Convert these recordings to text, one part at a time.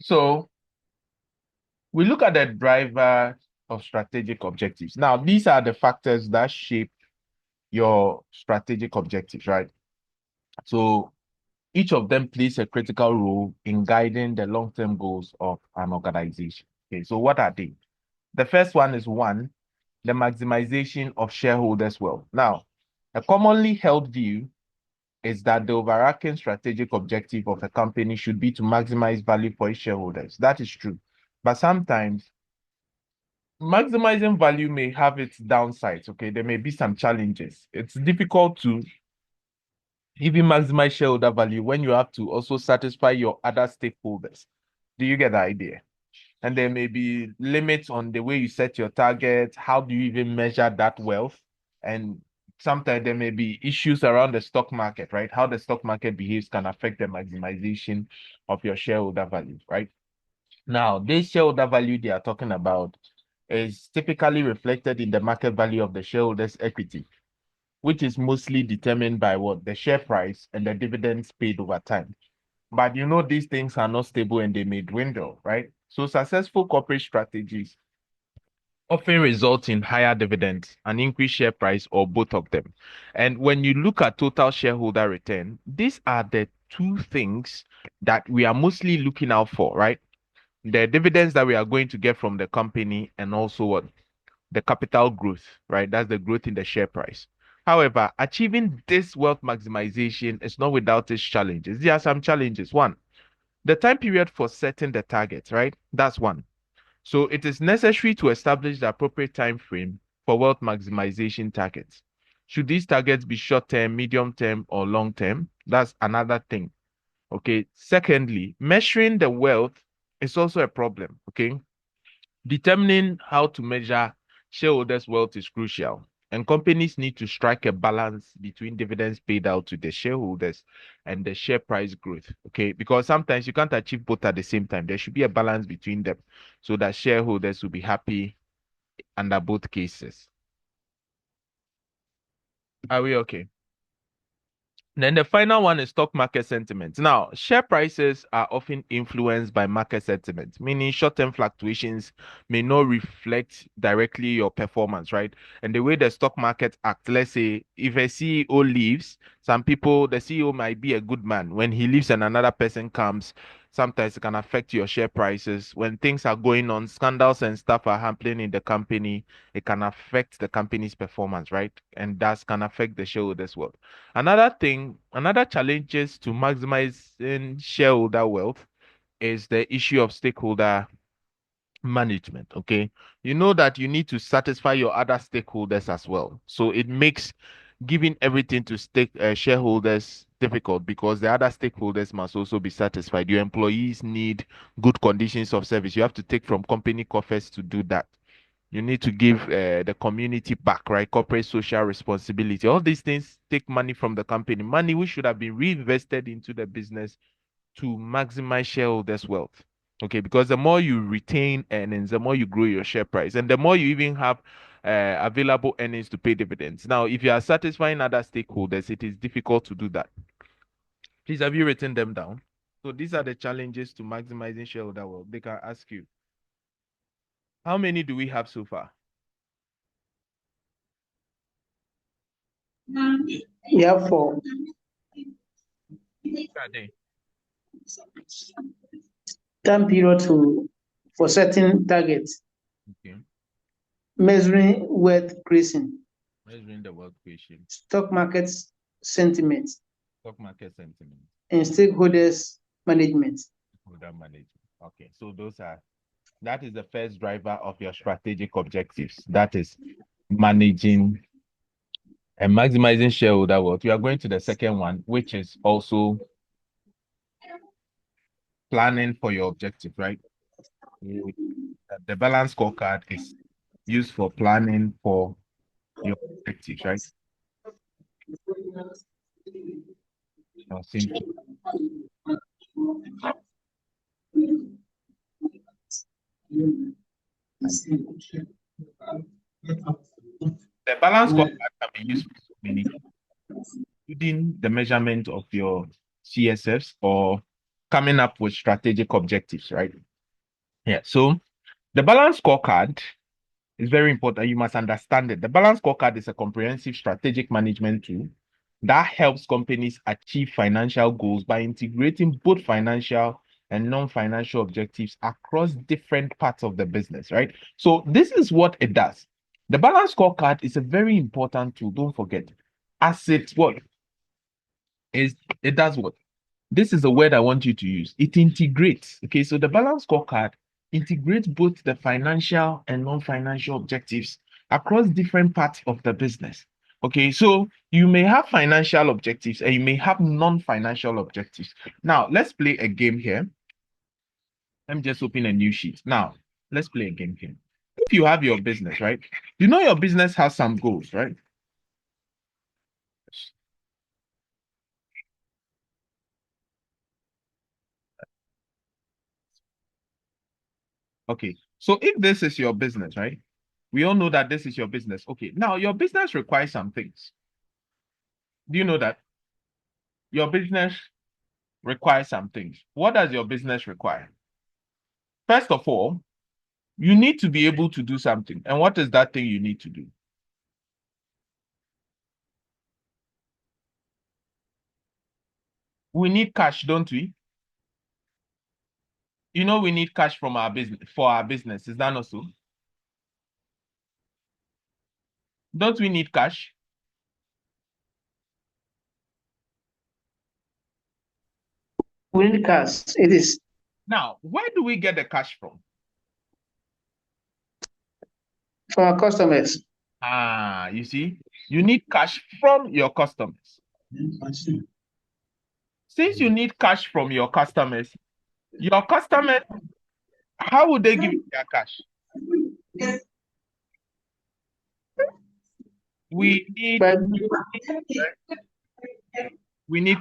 So we look at the driver of strategic objectives. Now, these are the factors that shape your strategic objectives, right? So each of them plays a critical role in guiding the long-term goals of an organization. Okay, so what are they? The first one is the maximization of shareholders' wealth. Now, a commonly held view is that the overarching strategic objective of a company should be to maximize value for its shareholders. That is true. But sometimes maximizing value may have its downsides. Okay, there may be some challenges. It's difficult to even maximize shareholder value when you have to also satisfy your other stakeholders. Do you get the idea? And there may be limits on the way you set your target. How do you even measure that wealth? And sometimes there may be issues around the stock market, right? How the stock market behaves can affect the maximization of your shareholder value, right? Now, this shareholder value they are talking about is typically reflected in the market value of the shareholders' equity, which is mostly determined by what? The share price and the dividends paid over time. But you know, these things are not stable and they may dwindle, right? So successful corporate strategies often result in higher dividends, an increased share price, or both of them. And when you look at total shareholder return, these are the two things that we are mostly looking out for, right? The dividends that we are going to get from the company and also what? The capital growth, right? That's the growth in the share price. However, achieving this wealth maximization is not without its challenges. There are some challenges. One, the time period for setting the target, right? That's one. So it is necessary to establish the appropriate time frame for wealth maximization targets. Should these targets be short term, medium term, or long term? That's another thing. Okay. Secondly, measuring the wealth is also a problem. Okay. Determining how to measure shareholders' wealth is crucial, and companies need to strike a balance between dividends paid out to the shareholders and the share price growth. Okay, because sometimes you can't achieve both at the same time. There should be a balance between them so that shareholders will be happy under both cases. Are we okay? Then the final one is stock market sentiment. Now, share prices are often influenced by market sentiment, meaning short-term fluctuations may not reflect directly your performance, right? And the way the stock market acts, let's say if a CEO leaves, some people, the CEO might be a good man. When he leaves and another person comes, sometimes it can affect your share prices. When things are going on, scandals and stuff are happening in the company, it can affect the company's performance, right? And that can affect the shareholders' wealth. Another thing, another challenges to maximizing shareholder wealth is the issue of stakeholder management. Okay. You know that you need to satisfy your other stakeholders as well. So it makes giving everything to shareholders difficult because the other stakeholders must also be satisfied. Your employees need good conditions of service. You have to take from company coffers to do that. You need to give the community back, right? Corporate social responsibility. All these things take money from the company, money which should have been reinvested into the business to maximize shareholders' wealth. Okay, because the more you retain earnings, the more you grow your share price, and the more you even have available earnings to pay dividends. Now, if you are satisfying other stakeholders, it is difficult to do that. Please, have you written them down? So these are the challenges to maximizing shareholder wealth. They can ask you, how many do we have so far? Yeah, for time period for setting targets, Okay. measuring wealth creation, Measuring the wealth creation, stock market sentiment, stock market sentiment, and stakeholders management. stakeholder management. Okay, so that is the first driver of your strategic objectives. That is managing and maximizing shareholder wealth. We are going to the second one, which is also planning for your objective, right? The balance scorecard is used for planning for your objectives, right? Simple. The balance scorecard can be used for so many, including the measurement of your CSFs or coming up with strategic objectives, right? Yeah. So the balance scorecard is very important. You must understand it. The balance scorecard is a comprehensive strategic management tool that helps companies achieve financial goals by integrating both financial and non-financial objectives across different parts of the business, right? So this is what it does. The balance scorecard is a very important tool. Don't forget. As it what is it does what? This is a word I want you to use. It integrates. Okay, so the balance scorecard integrates both the financial and non-financial objectives across different parts of the business. Okay, so you may have financial objectives and you may have non-financial objectives. Now, let's play a game here. Let me just open a new sheet. Now, let's play a game here. If you have your business, right? You know your business has some goals, right? Okay, so if this is your business, right? We all know that this is your business. Okay, now your business requires some things. Do you know that? Your business requires some things. What does your business require? First of all, you need to be able to do something. And what is that thing you need to do? We need cash, don't we? You know, we need cash from our business for our business. Is that not so? Don't we need cash? We need cash. It is Now, where do we get the cash from? from our customers. Ah, you see, you need cash from your customers. Since you need cash from your customers, how would they give you their cash? We need But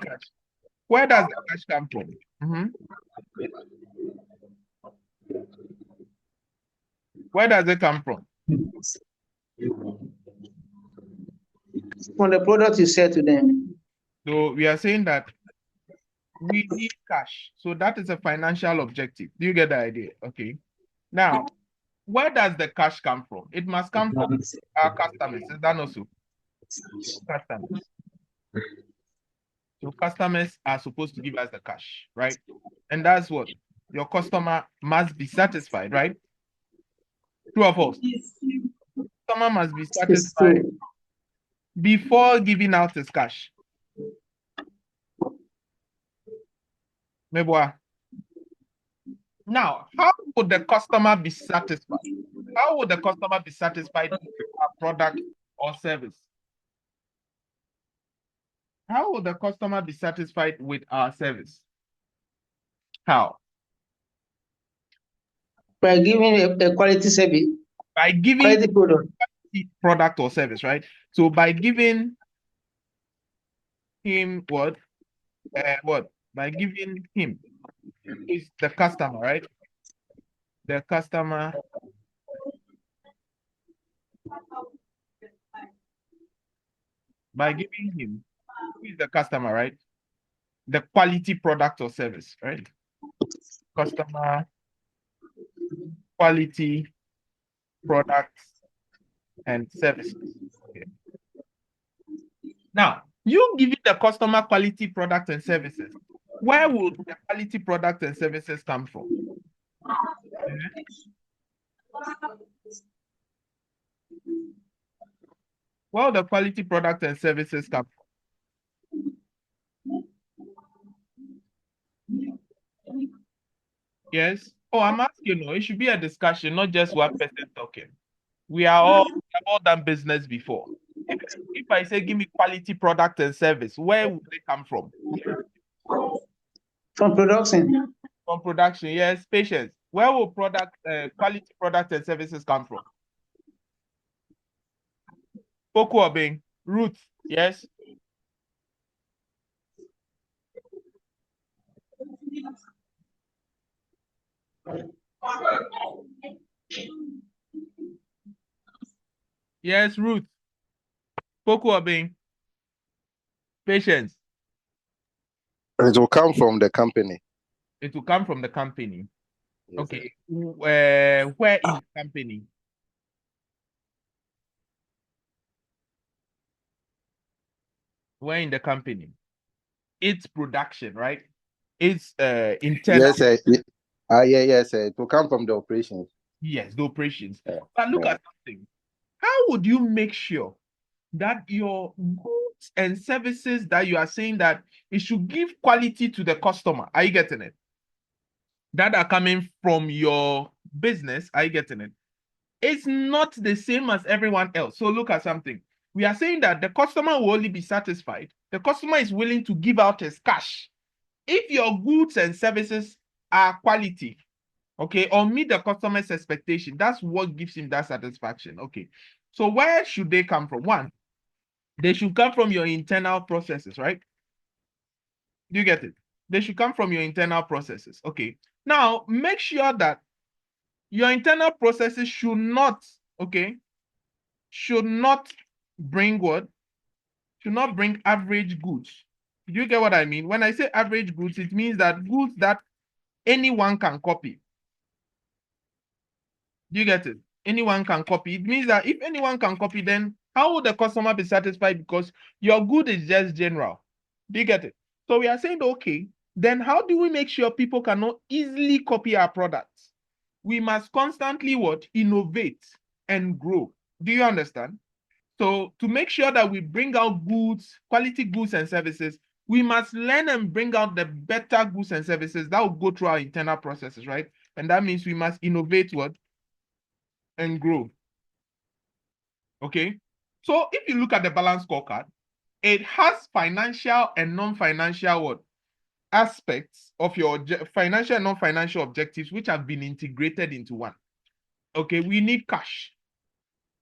cash. Where does the cash come from? Where does it come from? from the product you sell to them. So we are saying that we need cash. So that is a financial objective. Do you get the idea? Okay. Now, where does the cash come from? It must come from our customers. Is that not so? Customers. So customers are supposed to give us the cash, right? And that's what your customer must be satisfied, right? True or false? Customer must be It's satisfied true. before giving out his cash. Meboa. Now, how would the customer be satisfied? How would the customer be satisfied with our product or service? How would the customer be satisfied with our service? How? By giving a quality service, By giving quality product. product or service, right? So by giving him what? By giving him is the customer, right? The customer. By giving him, who is the customer, right? The quality product or service, right? Customer quality products and services. Okay. Now, you giving the customer quality products and services. Where would the quality products and services come from? Where would the quality products and services come from? Yes. Oh, I'm asking you, it should be a discussion, not just one person talking. We have all done business before. If I say give me quality product and service, where would they come from? From production. From production, yes. Patience. Where will quality product and services come from? Poku Obeng, Ruth, yes. Yes, Ruth. Poku Obeng. Patience. It will come from the company. It will come from the company. Yes, sir. Okay. Where in the company? Where in the company? It's production, right? It's internal. Yes, sir. Yes, sir. It will come from the operations. Yes, the operations. Yeah. But look Yeah. at something. How would you make sure that your goods and services that you are saying that it should give quality to the customer? Are you getting it? That are coming from your business, are you getting it? It's not the same as everyone else. So look at something. We are saying that the customer will only be satisfied. The customer is willing to give out his cash if your goods and services are quality, okay, or meet the customer's expectation. That's what gives him that satisfaction. Okay, so where should they come from? One, they should come from your internal processes, right? Do you get it? They should come from your internal processes. Okay, now make sure that your internal processes should not, okay, should not bring what? Should not bring average goods. Do you get what I mean? When I say average goods, it means that goods that anyone can copy. Do you get it? Anyone can copy. It means that if anyone can copy, then how would the customer be satisfied? Because your good is just general. Do you get it? So we are saying, okay, then how do we make sure people cannot easily copy our products? We must constantly what? Innovate and grow. Do you understand? So to make sure that we bring out goods, quality goods and services, we must learn and bring out the better goods and services that will go through our internal processes, right? And that means we must innovate what? And grow. Okay. So if you look at the balance scorecard, it has financial and non-financial what? Aspects of your financial and non-financial objectives, which have been integrated into one. Okay, we need cash.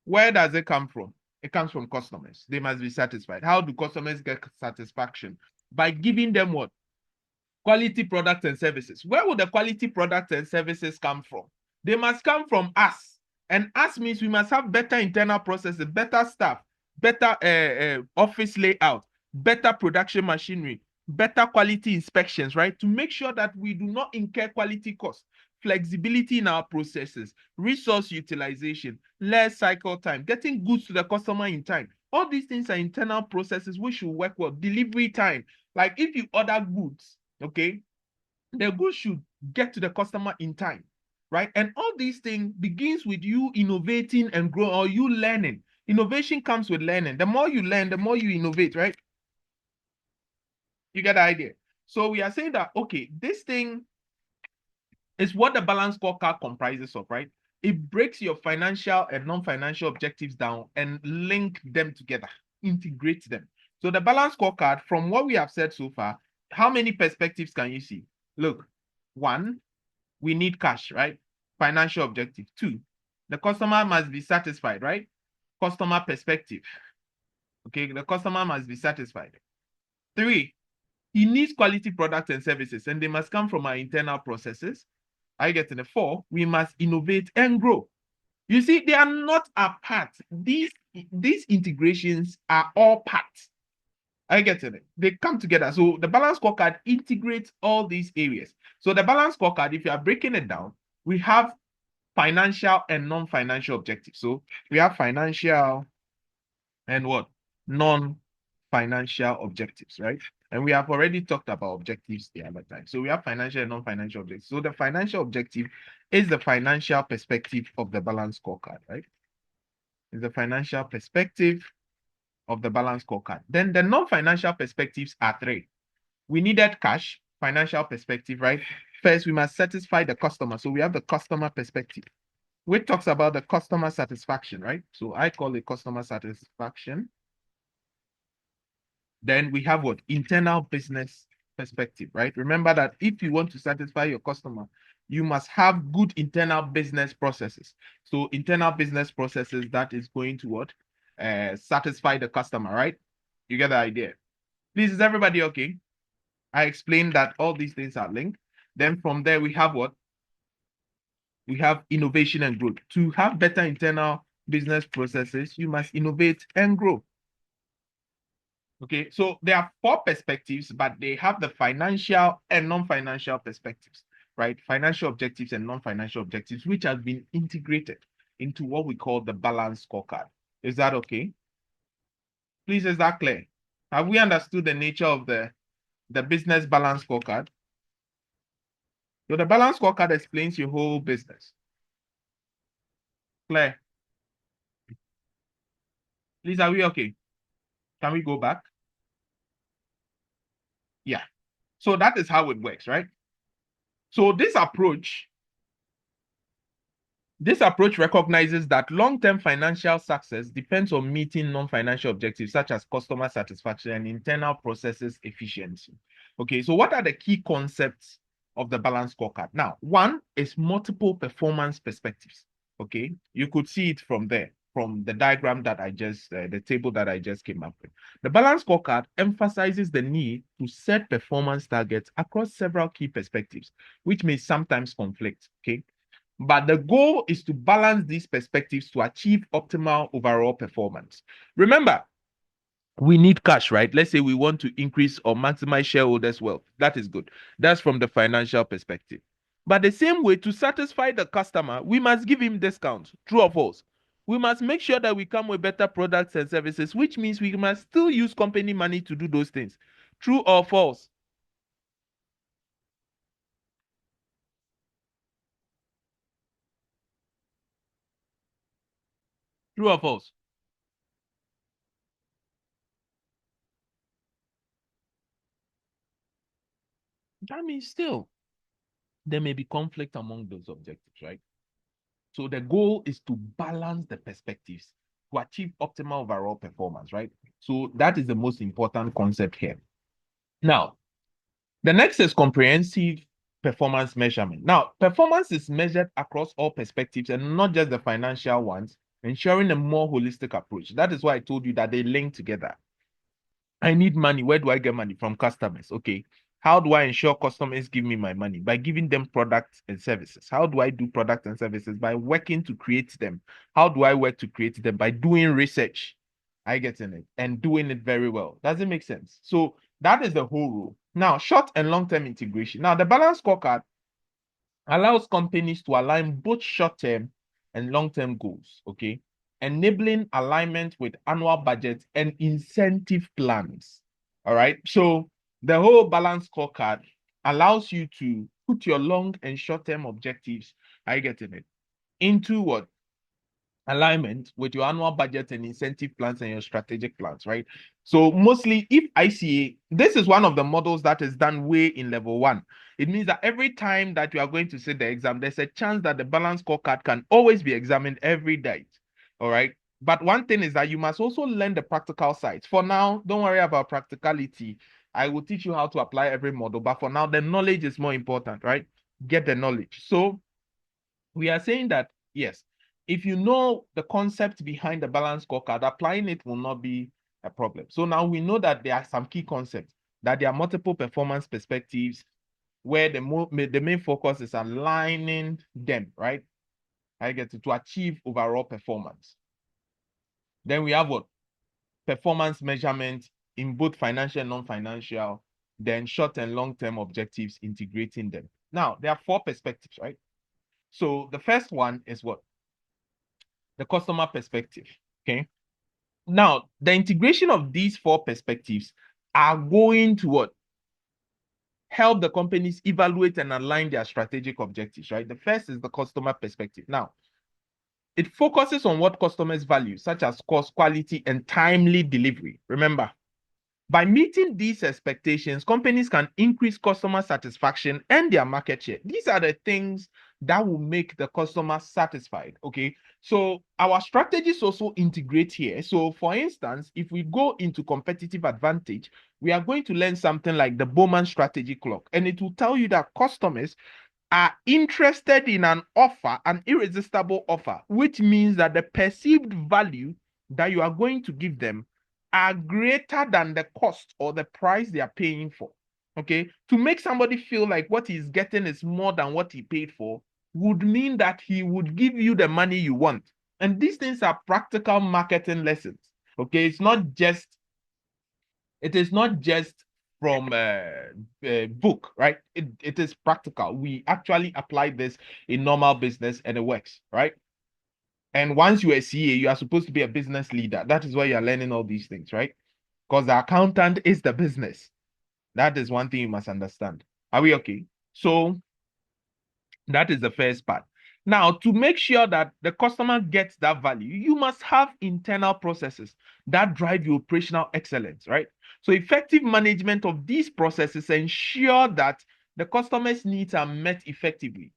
Where does it come from? It comes from customers. They must be satisfied. How do customers get satisfaction? By giving them what? Quality products and services. Where would the quality products and services come from? They must come from us. And us means we must have better internal processes, better staff, better office layout, better production machinery, better quality inspections, right? To make sure that we do not incur quality costs, flexibility in our processes, resource utilization, less cycle time, getting goods to the customer in time. All these things are internal processes which should work well. Delivery time. Like if you order goods, okay, the goods should get to the customer in time, right? And all these things begins with you innovating and growing, or you learning. Innovation comes with learning. The more you learn, the more you innovate, right? You get the idea? So we are saying that, okay, this thing is what the balance scorecard comprises of, right? It breaks your financial and non-financial objectives down and link them together, integrates them. So the balance scorecard, from what we have said so far, how many perspectives can you see? Look, one, we need cash, right? Financial objective. Two, the customer must be satisfied, right? Customer perspective. Okay, the customer must be satisfied. Three, he needs quality products and services, and they must come from our internal processes. I get in the four, we must innovate and grow. You see, they are not apart. These integrations are all parts. I get it. They come together. So the balance scorecard integrates all these areas. So the balance scorecard, if you are breaking it down, we have financial and non-financial objectives. So we have financial and what? Non-financial objectives, right? And we have already talked about objectives the other time. So we have financial and non-financial objectives. So the financial objective is the financial perspective of the balance scorecard, right? Is the financial perspective of the balance scorecard. Then the non-financial perspectives are three. We needed cash, financial perspective, right? First, we must satisfy the customer. So we have the customer perspective, which talks about the customer satisfaction, right? So I call it customer satisfaction. Then we have what? Internal business perspective, right? Remember that if you want to satisfy your customer, you must have good internal business processes. So internal business processes that is going to what? Satisfy the customer, right? You get the idea. Please, is everybody okay? I explained that all these things are linked. Then from there, we have what? We have innovation and growth. To have better internal business processes, you must innovate and grow. Okay, so there are 4 perspectives, but they have the financial and non-financial perspectives, right? Financial objectives and non-financial objectives, which has been integrated into what we call the balanced scorecard. Is that okay? Please, is that clear? Have we understood the nature of the business balance scorecard? So the balance scorecard explains your whole business. Clear? Please, are we okay? Can we go back? Yeah. So that is how it works, right? So this approach recognizes that long-term financial success depends on meeting non-financial objectives such as customer satisfaction and internal processes efficiency. Okay, so what are the key concepts of the balance scorecard? Now, one is multiple performance perspectives. Okay, you could see it from there, from the diagram that I just, the table that I just came up with. The balance scorecard emphasizes the need to set performance targets across several key perspectives, which may sometimes conflict. Okay, but the goal is to balance these perspectives to achieve optimal overall performance. Remember, we need cash, right? Let's say we want to increase or maximize shareholders' wealth. That is good. That's from the financial perspective. But the same way, to satisfy the customer, we must give him discounts. True or false? We must make sure that we come with better products and services, which means we must still use company money to do those things. True or false? True or false? That means still there may be conflict among those objectives, right? So the goal is to balance the perspectives to achieve optimal overall performance, right? So that is the most important concept here. Now, the next is comprehensive performance measurement. Now, performance is measured across all perspectives and not just the financial ones, ensuring a more holistic approach. That is why I told you that they link together. I need money. Where do I get money? From customers. Okay. How do I ensure customers give me my money? By giving them products and services. How do I do products and services? By working to create them. How do I work to create them? By doing research. I get in it and doing it very well. Does it make sense? So that is the whole rule. Now, short and long-term integration. Now, the balance scorecard allows companies to align both short-term and long-term goals, okay? Enabling alignment with annual budgets and incentive plans, all right? So the whole balance scorecard allows you to put your long and short-term objectives, I get in it, into what? Alignment with your annual budget and incentive plans and your strategic plans, right? So mostly if ICA, this is one of the models that is done way in level 1. It means that every time that you are going to sit the exam, there's a chance that the balance scorecard can always be examined every day. All right. But one thing is that you must also learn the practical sides. For now, don't worry about practicality. I will teach you how to apply every model. But for now, the knowledge is more important, right? Get the knowledge. So we are saying that, yes, if you know the concept behind the balance scorecard, applying it will not be a problem. So now we know that there are some key concepts, that there are multiple performance perspectives where the main focus is aligning them, right? I get to achieve overall performance. Then we have what? Performance measurement in both financial and non-financial, then short and long-term objectives, integrating them. Now, there are 4 perspectives, right? So the first one is what? The customer perspective, okay? Now, the integration of these 4 perspectives are going to what? Help the companies evaluate and align their strategic objectives, right? The first is the customer perspective. Now, it focuses on what customers value, such as cost, quality, and timely delivery. Remember, by meeting these expectations, companies can increase customer satisfaction and their market share. These are the things that will make the customer satisfied, okay? So our strategies also integrate here. So for instance, if we go into competitive advantage, we are going to learn something like the Bowman strategy clock, and it will tell you that customers are interested in an offer, an irresistible offer, which means that the perceived value that you are going to give them are greater than the cost or the price they are paying for. Okay, to make somebody feel like what he's getting is more than what he paid for would mean that he would give you the money you want. And these things are practical marketing lessons. Okay, it's not just It is not just from a book, right? It is practical. We actually apply this in normal business and it works, right? And once you're a CA, you are supposed to be a business leader. That is why you're learning all these things, right? Because the accountant is the business. That is one thing you must understand. Are we okay? So that is the first part. Now, to make sure that the customer gets that value, you must have internal processes that drive your operational excellence, right? So effective management of these processes ensure that the customer's needs are met effectively.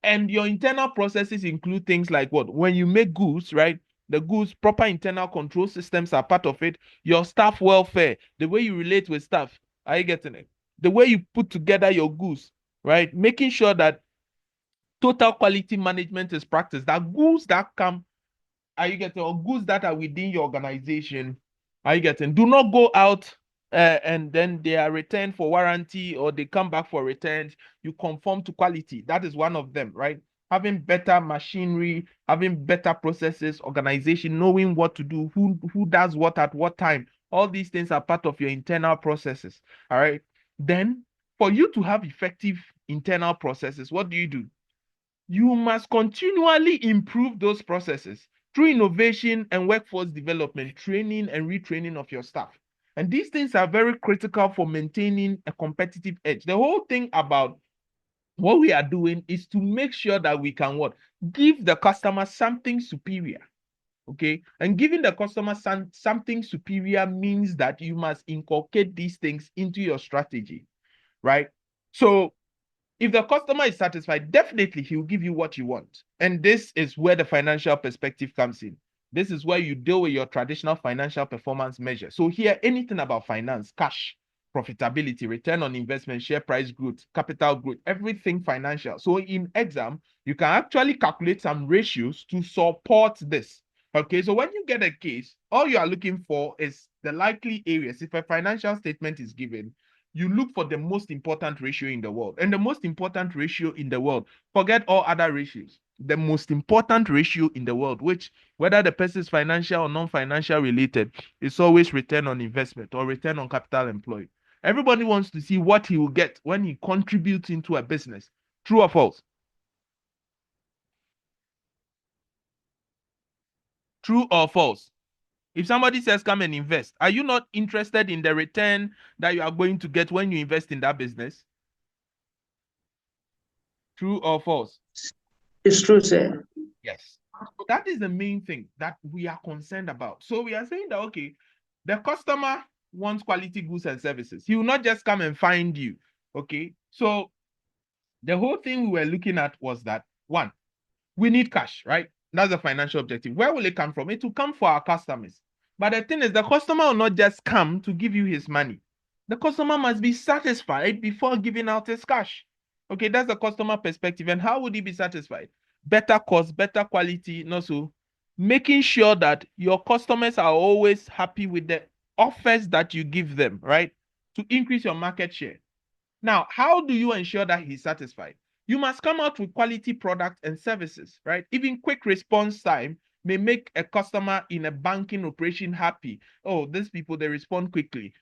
And your internal processes include things like what? When you make goods, right? The goods, proper internal control systems are part of it. Your staff welfare, the way you relate with staff, are you getting it? The way you put together your goods, right? Making sure that total quality management is practiced. That goods that come, are you getting, or goods that are within your organization, are you getting? Do not go out and then they are returned for warranty or they come back for returns. You conform to quality. That is one of them, right? Having better machinery, having better processes, organization, knowing what to do, who does what at what time. All these things are part of your internal processes. All right. Then, for you to have effective internal processes, what do? You must continually improve those processes through innovation and workforce development, training and retraining of your staff. And these things are very critical for maintaining a competitive edge. The whole thing about what we are doing is to make sure that we can what? Give the customer something superior. Okay. And giving the customer something superior means that you must inculcate these things into your strategy, right? So if the customer is satisfied, definitely he will give you what you want. And this is where the financial perspective comes in. This is where you deal with your traditional financial performance measure. So here, anything about finance, cash, profitability, return on investment, share price growth, capital growth, everything financial. So in exam, you can actually calculate some ratios to support this. Okay, so when you get a case, all you are looking for is the likely areas. If a financial statement is given, you look for the most important ratio in the world. And the most important ratio in the world, forget all other ratios. The most important ratio in the world, which whether the person is financial or non-financial related, is always return on investment or return on capital employed. Everybody wants to see what he will get when he contributes into a business. True or false? True or false? If somebody says come and invest, are you not interested in the return that you are going to get when you invest in that business? True or false? It's true, sir. Yes. So that is the main thing that we are concerned about. So we are saying that, okay, the customer wants quality goods and services. He will not just come and find you. Okay. So the whole thing we were looking at was that, one, we need cash, right? That's the financial objective. Where will it come from? It will come for our customers. But the thing is, the customer will not just come to give you his money. The customer must be satisfied before giving out his cash. Okay, that's the customer perspective. And how would he be satisfied? Better cost, better quality, and also making sure that your customers are always happy with the offers that you give them, right? To increase your market share. Now, how do you ensure that he's satisfied? You must come out with quality products and services, right? Even quick response time may make a customer in a banking operation happy. Oh, these people, they respond quickly.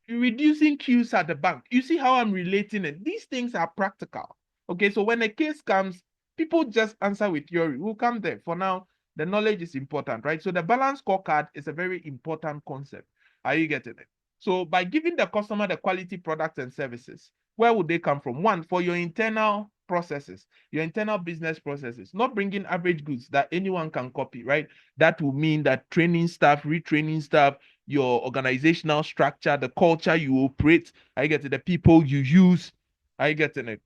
Reducing queues at the bank. You see how I'm relating it? These things are practical. Okay, so when a case comes, people just answer with theory. We'll come there. For now, the knowledge is important, right? So the balance scorecard is a very important concept. Are you getting it? So by giving the customer the quality products and services, where would they come from? One, for your internal processes, your internal business processes, not bringing average goods that anyone can copy, right? That will mean that training staff, retraining staff, your organizational structure, the culture you operate, I get it, the people you use, I get it.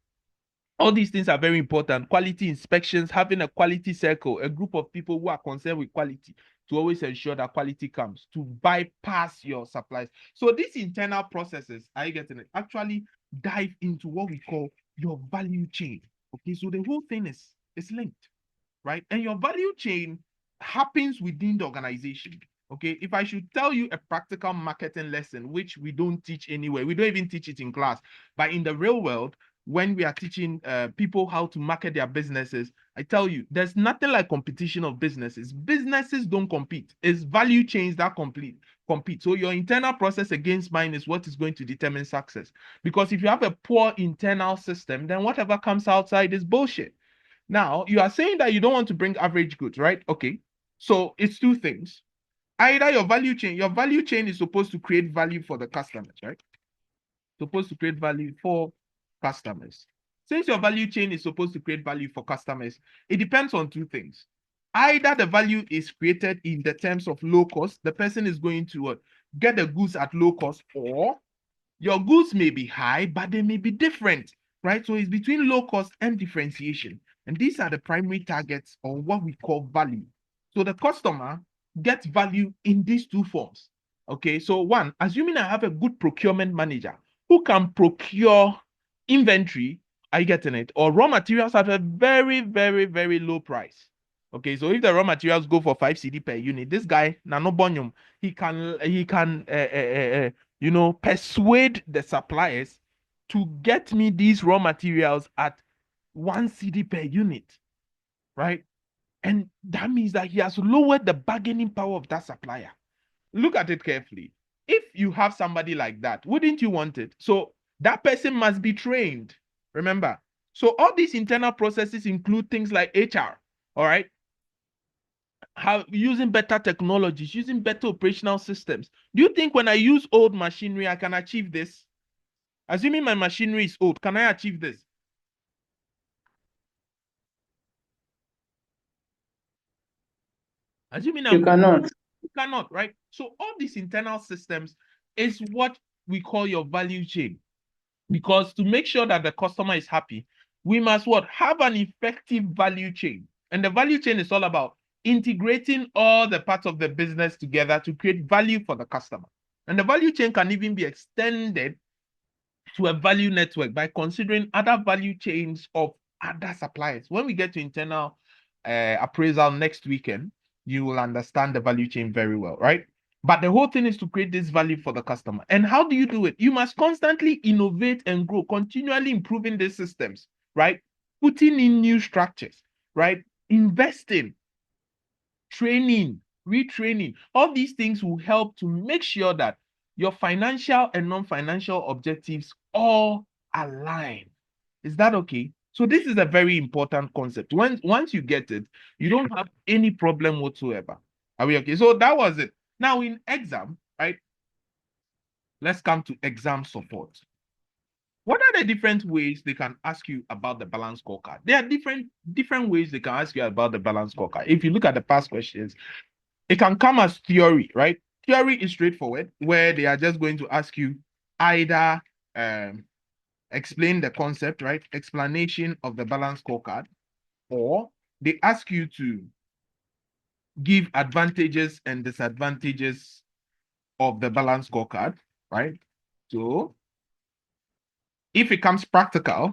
All these things are very important. Quality inspections, having a quality circle, a group of people who are concerned with quality to always ensure that quality comes, to bypass your supplies. So these internal processes, are you getting it? Actually dive into what we call your value chain. Okay, so the whole thing is linked, right? And your value chain happens within the organization. Okay, if I should tell you a practical marketing lesson, which we don't teach anywhere, we don't even teach it in class, but in the real world, when we are teaching people how to market their businesses, I tell you, there's nothing like competition of businesses. Businesses don't compete. It's value chains that compete. So your internal process against mine is what is going to determine success. Because if you have a poor internal system, then whatever comes outside is bullshit. Now, you are saying that you don't want to bring average goods, right? Okay. So it's two things. Either your value chain is supposed to create value for the customers, right? Supposed to create value for customers. Since your value chain is supposed to create value for customers, it depends on two things. Either the value is created in the terms of low cost, the person is going to get the goods at low cost, or your goods may be high, but they may be different, right? So it's between low cost and differentiation. And these are the primary targets, or what we call value. So the customer gets value in these two forms. Okay, so one, assuming I have a good procurement manager who can procure inventory, are you getting it? Or raw materials at a very, very, very low price. Okay, so if the raw materials go for 5 CD per unit, this guy, Nano Bonyum, he can persuade the suppliers to get me these raw materials at 1 CD per unit, right? And that means that he has lowered the bargaining power of that supplier. Look at it carefully. If you have somebody like that, wouldn't you want it? So that person must be trained. Remember. So all these internal processes include things like HR, all right? Using better technologies, using better operational systems. Do you think when I use old machinery, I can achieve this? Assuming my machinery is old, can I achieve this? Assuming You cannot. You cannot, right? So all these internal systems is what we call your value chain. Because to make sure that the customer is happy, we must what? Have an effective value chain. And the value chain is all about integrating all the parts of the business together to create value for the customer. And the value chain can even be extended to a value network by considering other value chains of other suppliers. When we get to internal appraisal next weekend, you will understand the value chain very well, right? But the whole thing is to create this value for the customer. And how do you do it? You must constantly innovate and grow, continually improving these systems, right? Putting in new structures, right? Investing, training, retraining. All these things will help to make sure that your financial and non-financial objectives all align. Is that okay? So this is a very important concept. Once you get it, you don't have any problem whatsoever. Are we okay? So that was it. Now in exam, right? Let's come to exam support. What are the different ways they can ask you about the balance scorecard? There are different ways they can ask you about the balance scorecard. If you look at the past questions, it can come as theory, right? Theory is straightforward, where they are just going to ask you either explain the concept, right? Explanation of the balance scorecard, or they ask you to give advantages and disadvantages of the balance scorecard, right? So if it comes practical,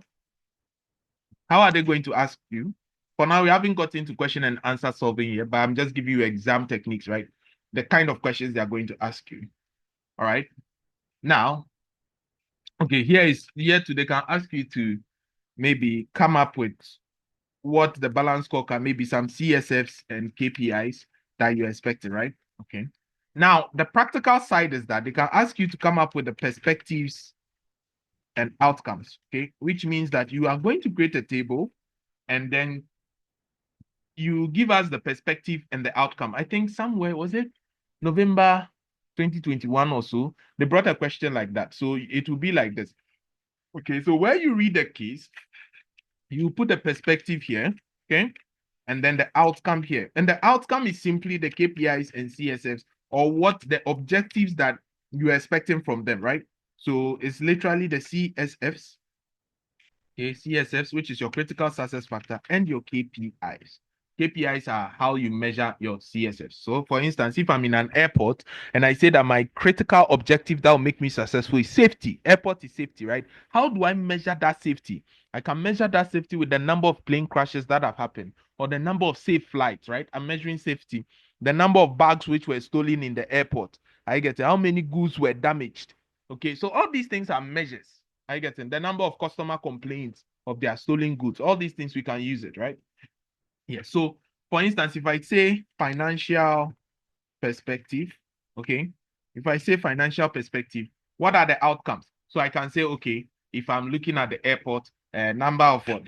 how are they going to ask you? For now, we haven't got into question and answer solving here, but I'm just giving you exam techniques, right? The kind of questions they are going to ask you. All right. Now, okay, here they can ask you to maybe come up with what the balance scorecard, maybe some CSFs and KPIs that you're expecting, right? Okay. Now, the practical side is that they can ask you to come up with the perspectives and outcomes, okay? Which means that you are going to create a table and then you give us the perspective and the outcome. I think somewhere, was it November 2021 or so, they brought a question like that. So it will be like this. Okay, so where you read the case, you put the perspective here, okay? And then the outcome here. And the outcome is simply the KPIs and CSFs, or what the objectives that you're expecting from them, right? So it's literally the CSFs, okay, CSFs, which is your critical success factor, and your KPIs. KPIs are how you measure your CSFs. So for instance, if I'm in an airport and I say that my critical objective that will make me successful is safety, airport is safety, right? How do I measure that safety? I can measure that safety with the number of plane crashes that have happened or the number of safe flights, right? I'm measuring safety. The number of bags which were stolen in the airport. I get it. How many goods were damaged? Okay, so all these things are measures. I get it. The number of customer complaints of their stolen goods. All these things we can use it, right? Yeah. So for instance, if I say financial perspective, okay, if I say financial perspective, what are the outcomes? So I can say, okay, if I'm looking at the airport, number of what?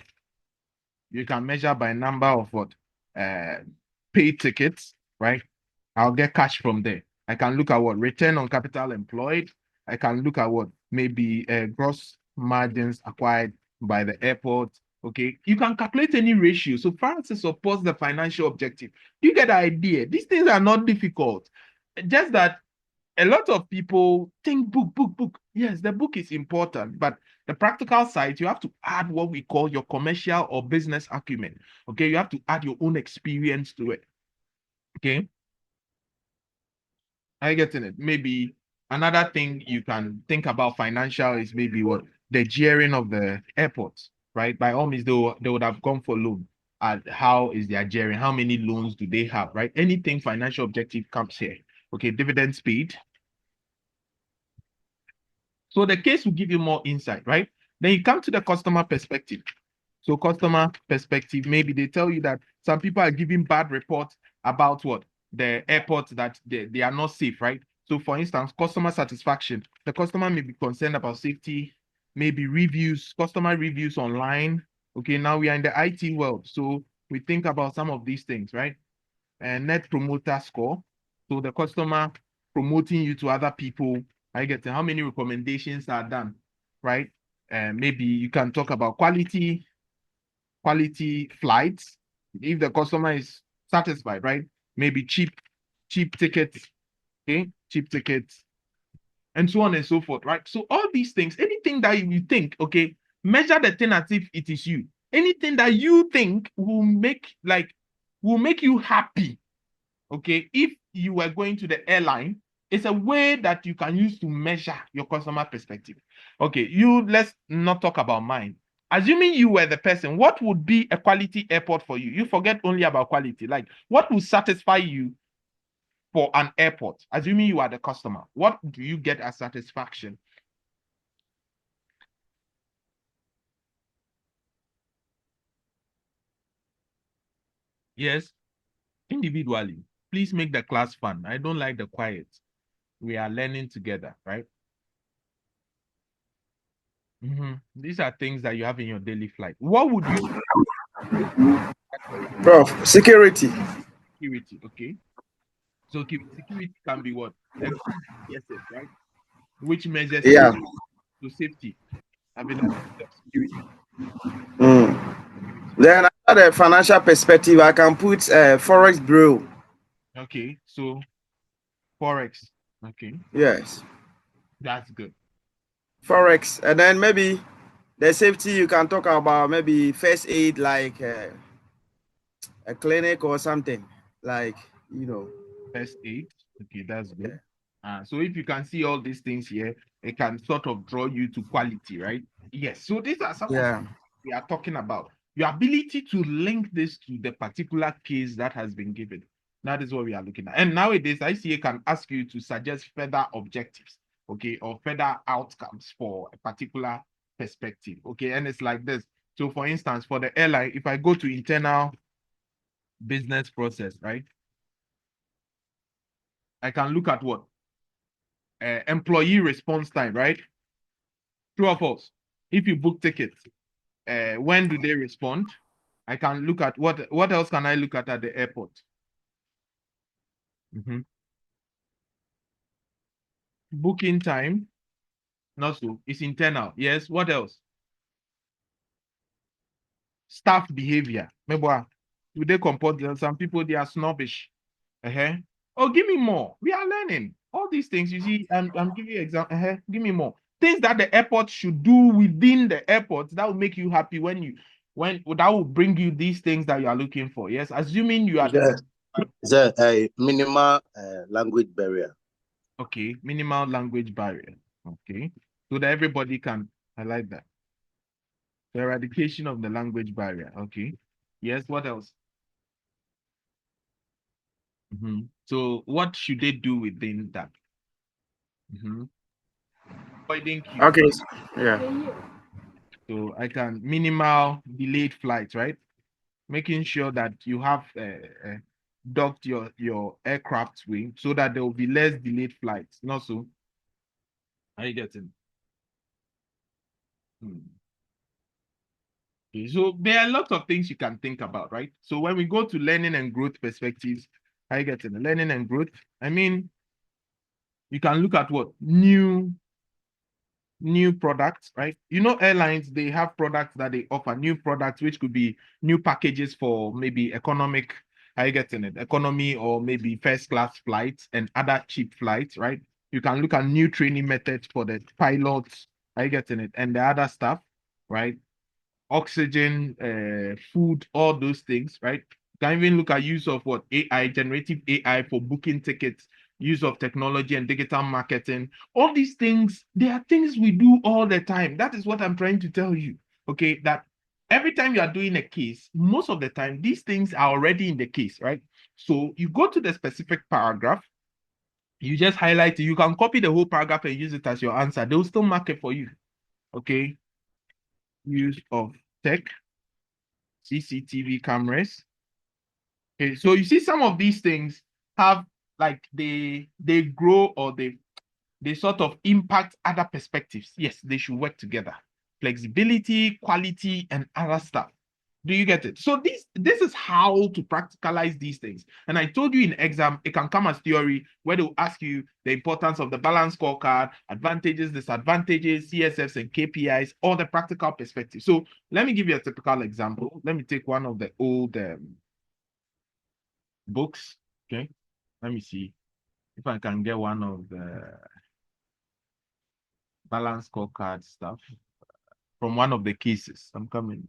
You can measure by number of what? Paid tickets, right? I'll get cash from there. I can look at what? Return on capital employed. I can look at what? Maybe gross margins acquired by the airport. Okay, you can calculate any ratio. So far as it supports the financial objective, you get the idea. These things are not difficult. Just that a lot of people think book. Yes, the book is important, but the practical side, you have to add what we call your commercial or business acumen. Okay, you have to add your own experience to it. Okay, I getting it. Maybe another thing you can think about financial is maybe what the gearing of the airports, right? By all means, they would have gone for loan. And how is their gearing? How many loans do they have, right? Anything financial objective comes here. Okay, dividends paid. So the case will give you more insight, right? Then you come to the customer perspective. So customer perspective, maybe they tell you that some people are giving bad reports about what? The airports that they are not safe, right? So for instance, customer satisfaction. The customer may be concerned about safety, maybe reviews, customer reviews online. Okay, now we are in the IT world. So we think about some of these things, right? And net promoter score. So the customer promoting you to other people. I get how many recommendations are done, right? And maybe you can talk about quality flights. If the customer is satisfied, right? Maybe cheap tickets, okay? Cheap tickets, and so on and so forth, right? So all these things, anything that you think, okay, measure the thing as if it is you. Anything that you think will make you happy, okay, if you were going to the airline, it's a way that you can use to measure your customer perspective. Okay, let's not talk about mine. Assuming you were the person, what would be a quality airport for you? You forget only about quality. Like, what will satisfy you for an airport? Assuming you are the customer, what do you get as satisfaction? Yes, individually. Please make the class fun. I don't like the quiet. We are learning together, right? These are things that you have in your daily flight. What would you Prof, security. security? Okay. So security can be what? Yes, right? Which measures Yeah. to safety. Having security. Then after the financial perspective, I can put Forex Bureau. Okay, so Forex. Okay, Yes. that's good. Forex. And then maybe the safety you can talk about, maybe first aid, like a clinic or something. Like, First aid. Okay, that's good. So if you can see all these things here, it can sort of draw you to quality, right? Yes. So these are some of we are talking about. Your ability to link this to the particular case that has been given. That is what we are looking at. And nowadays, ICA can ask you to suggest further objectives, okay, or further outcomes for a particular perspective, okay? And it's like this. So for instance, for the airline, if I go to internal business process, right? I can look at what? Employee response time, right? True or false? If you book tickets, when do they respond? I can look at what else can I look at the airport? Booking time, not so. It's internal. Yes. What else? Staff behavior. Maybe do they comport themselves? Some people they are snobbish. Oh, give me more. We are learning all these things. You see, I'm giving you example. Give me more things that the airport should do within the airport that will make you happy when that will bring you these things that you are looking for. Yes, assuming you are the a minimal language barrier. Okay, minimal language barrier. Okay, so that everybody can. I like that. The eradication of the language barrier. Okay. Yes. What else? So what should they do within that? avoiding queue. Okay. Yeah. So I can minimal delayed flights, right? Making sure that you have docked your aircraft wing so that there will be less delayed flights. Not so. Are you getting? Okay, so there are lots of things you can think about, right? So when we go to learning and growth perspectives, are you getting the learning and growth? I mean, you can look at what new products, right? You know, airlines, they have products that they offer, new products, which could be new packages for maybe economic, are you getting it? Economy or maybe first class flights and other cheap flights, right? You can look at new training methods for the pilots, are you getting it? And the other stuff, right? Oxygen, food, all those things, right? You can even look at use of what AI, generative AI for booking tickets, use of technology and digital marketing. All these things, they are things we do all the time. That is what I'm trying to tell you. Okay, that every time you are doing a case, most of the time, these things are already in the case, right? So you go to the specific paragraph, you just highlight it. You can copy the whole paragraph and use it as your answer. They'll still mark it for you. Okay. Use of tech, CCTV cameras. Okay, so you see some of these things have like they grow or they sort of impact other perspectives. Yes, they should work together. Flexibility, quality, and other stuff. Do you get it? So this is how to practicalize these things. And I told you in exam, it can come as theory where they'll ask you the importance of the balance scorecard, advantages, disadvantages, CSFs and KPIs, all the practical perspective. So let me give you a typical example. Let me take one of the old books. Okay, let me see if I can get one of the balance scorecard stuff from one of the cases. I'm coming.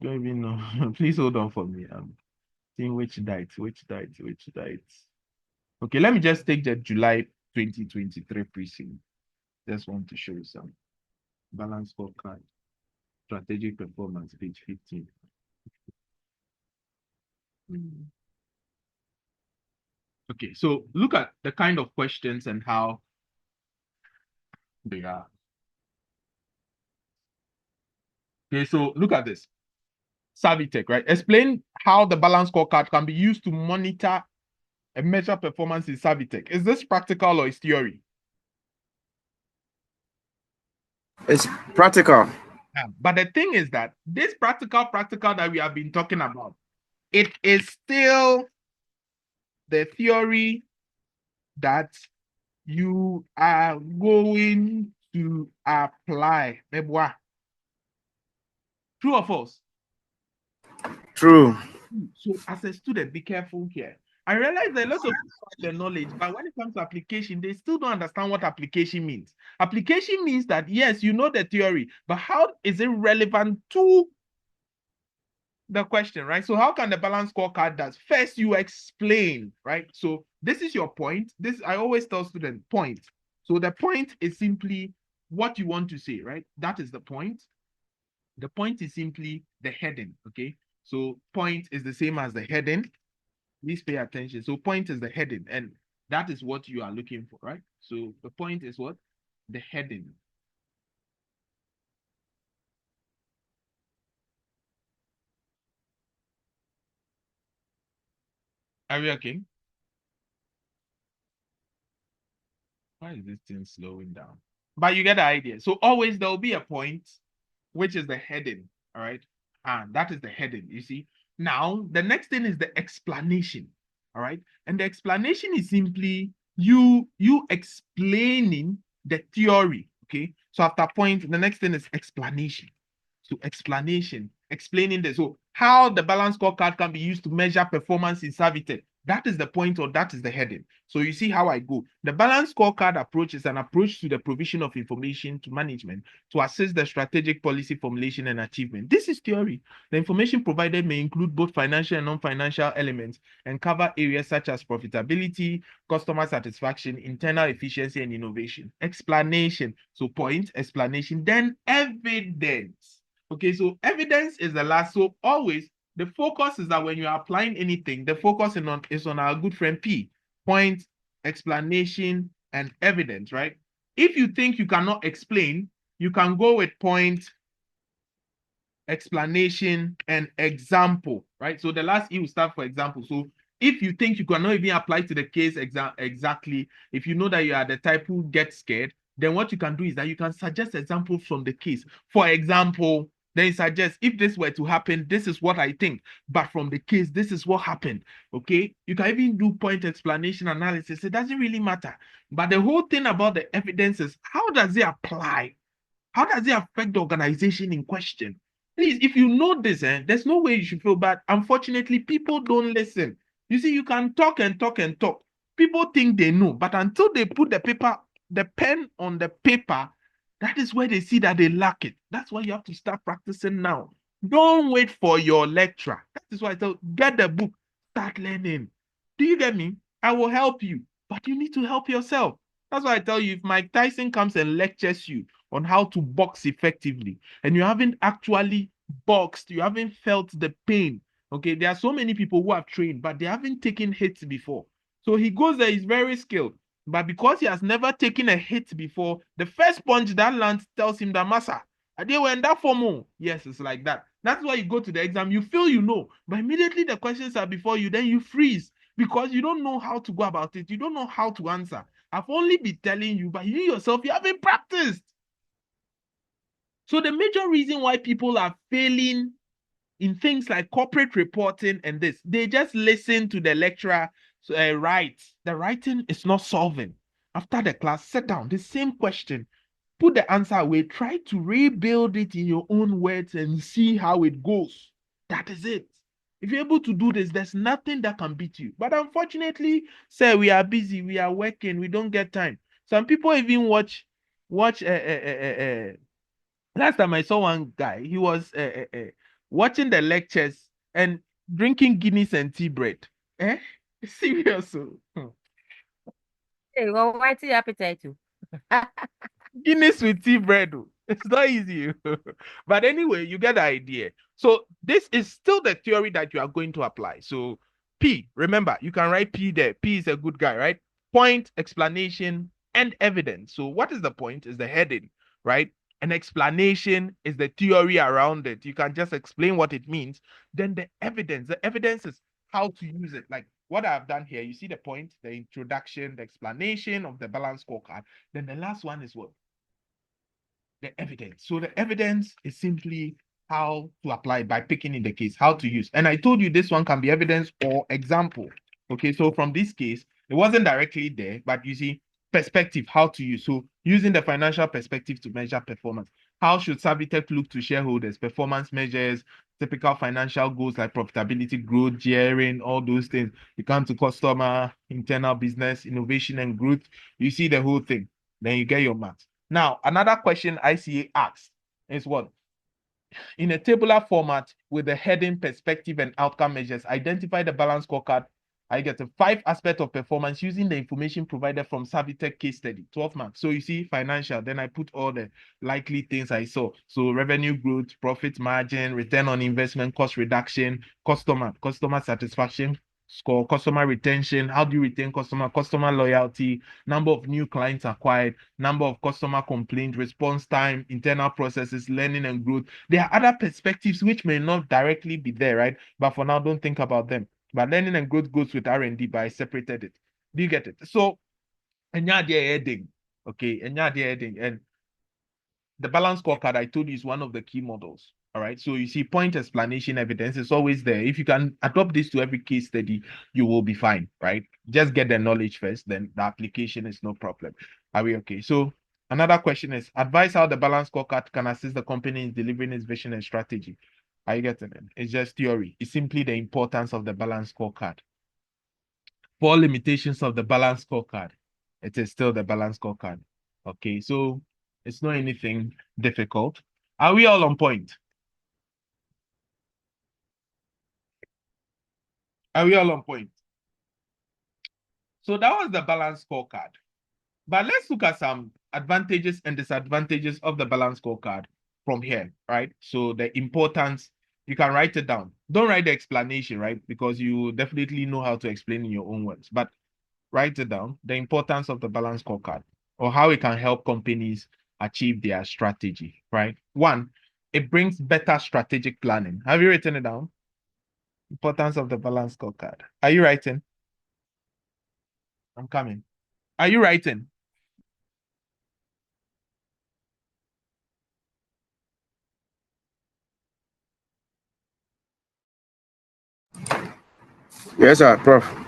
Don't even know. Please hold on for me. I'm seeing which dates. Okay, let me just take the July 2023 precinct. Just want to show you some balance scorecard, strategic performance, page 15. Okay, so look at the kind of questions and how they are. Okay, so look at this. Savitech, right? Explain how the balance scorecard can be used to monitor and measure performance in Savitech. Is this practical or is theory? It's practical. But the thing is that this practical that we have been talking about, it is still the theory that you are going to apply. True or false? True. So as a student, be careful here. I realize that a lot of people have the knowledge, but when it comes to application, they still don't understand what application means. Application means that, yes, you know the theory, but how is it relevant to the question, right? So how can the balance scorecard does? First, you explain, right? So this is your point. This, I always tell students, point. So the point is simply what you want to say, right? That is the point. The point is simply the heading, okay? So point is the same as the heading. Please pay attention. So point is the heading, and that is what you are looking for, right? So the point is what? The heading. Are we okay? Why is this thing slowing down? But you get the idea. So always there will be a point, which is the heading, all right? And that is the heading, you see? Now, the next thing is the explanation, all right? And the explanation is simply you explaining the theory, okay? So after point, the next thing is explanation. So explanation, explaining this. So how the balance scorecard can be used to measure performance in Savitech. That is the point, or that is the heading. So you see how I go. The balance scorecard approach is an approach to the provision of information to management to assist the strategic policy formulation and achievement. This is theory. The information provided may include both financial and non-financial elements and cover areas such as profitability, customer satisfaction, internal efficiency, and innovation. Explanation. So point, explanation, then evidence. Okay, so evidence is the last. So always the focus is that when you are applying anything, the focus is on our good friend P. Point, explanation, and evidence, right? If you think you cannot explain, you can go with point, explanation, and example, right? So the last E will start for example. So if you think you cannot even apply to the case exactly, if you know that you are the type who gets scared, then what you can do is that you can suggest examples from the case. For example, then suggest if this were to happen, this is what I think. But from the case, this is what happened. Okay. You can even do point explanation analysis. It doesn't really matter. But the whole thing about the evidence is how does it apply? How does it affect the organization in question? Please, if you know this, there's no way you should feel bad. Unfortunately, people don't listen. You see, you can talk and talk and talk. People think they know, but until they put the pen on the paper, that is where they see that they lack it. That's why you have to start practicing now. Don't wait for your lecturer. That is why I tell get the book, start learning. Do you get me? I will help you, but you need to help yourself. That's why I tell you, if Mike Tyson comes and lectures you on how to box effectively, and you haven't actually boxed, you haven't felt the pain. Okay, there are so many people who have trained, but they haven't taken hits before. So he goes there, he's very skilled. But because he has never taken a hit before, the first punch that lands tells him that massa. They were in that form. Yes, it's like that. That's why you go to the exam, you feel you know, but immediately the questions are before you, then you freeze because you don't know how to go about it. You don't know how to answer. I've only been telling you, but you yourself, you haven't practiced. So the major reason why people are failing in things like corporate reporting and this, they just listen to the lecturer write. The writing is not solving. After the class, sit down, the same question, put the answer away, try to rebuild it in your own words and see how it goes. That is it. If you're able to do this, there's nothing that can beat you. But unfortunately, sir, we are busy, we are working, we don't get time. Some people even watch last time I saw one guy, he was watching the lectures and drinking Guinness and tea bread. Serious. Hey, well, what's your appetite too? Guinness with tea bread. It's not easy. But anyway, you get the idea. So this is still the theory that you are going to apply. So P, remember, you can write P there. P is a good guy, right? Point, explanation, and evidence. So what is the point? Is the heading, right? An explanation is the theory around it. You can just explain what it means. Then the evidence is how to use it. Like what I've done here, you see the point, the introduction, the explanation of the balance scorecard. Then the last one is what? The evidence. So the evidence is simply how to apply by picking in the case, how to use. And I told you this one can be evidence or example. Okay, so from this case, it wasn't directly there, but you see, perspective, how to use. So using the financial perspective to measure performance. How should Savitech look to shareholders? Performance measures, typical financial goals like profitability, growth, gearing, all those things. You come to customer, internal business, innovation, and growth. You see the whole thing. Then you get your marks. Now, another question ICA asks is what? In a tabular format with the heading, perspective, and outcome measures, identify the balance scorecard. I get the 5 aspects of performance using the information provided from Savitech case study, 12 marks. So you see financial, then I put all the likely things I saw. So revenue growth, profit margin, return on investment, cost reduction, customer satisfaction score, customer retention, how do you retain customer loyalty, number of new clients acquired, number of customer complaints, response time, internal processes, learning and growth. There are other perspectives which may not directly be there, right? But for now, don't think about them. But learning and growth goes with R&D, but I separated it. Do you get it? So, and okay, and the balance scorecard I told you is one of the key models. All right. So you see, point, explanation, evidence is always there. If you can adopt this to every case study, you will be fine, right? Just get the knowledge first, then the application is no problem. Are we okay? So another question is advise how the balance scorecard can assist the company in delivering its vision and strategy. Are you getting it? It's just theory. It's simply the importance of the balance scorecard. 4 limitations of the balance scorecard. It is still the balance scorecard. Okay, so it's not anything difficult. Are we all on point? Are we all on point? So that was the balance scorecard. But let's look at some advantages and disadvantages of the balance scorecard from here, right? So the importance, you can write it down. Don't write the explanation, right? Because you definitely know how to explain in your own words, but write it down. The importance of the balance scorecard. or how it can help companies achieve their strategy, right? One, it brings better strategic planning. Have you written it down? Importance of the balanced scorecard. Are you writing? I'm coming. Are you writing? Yes, sir, Prof.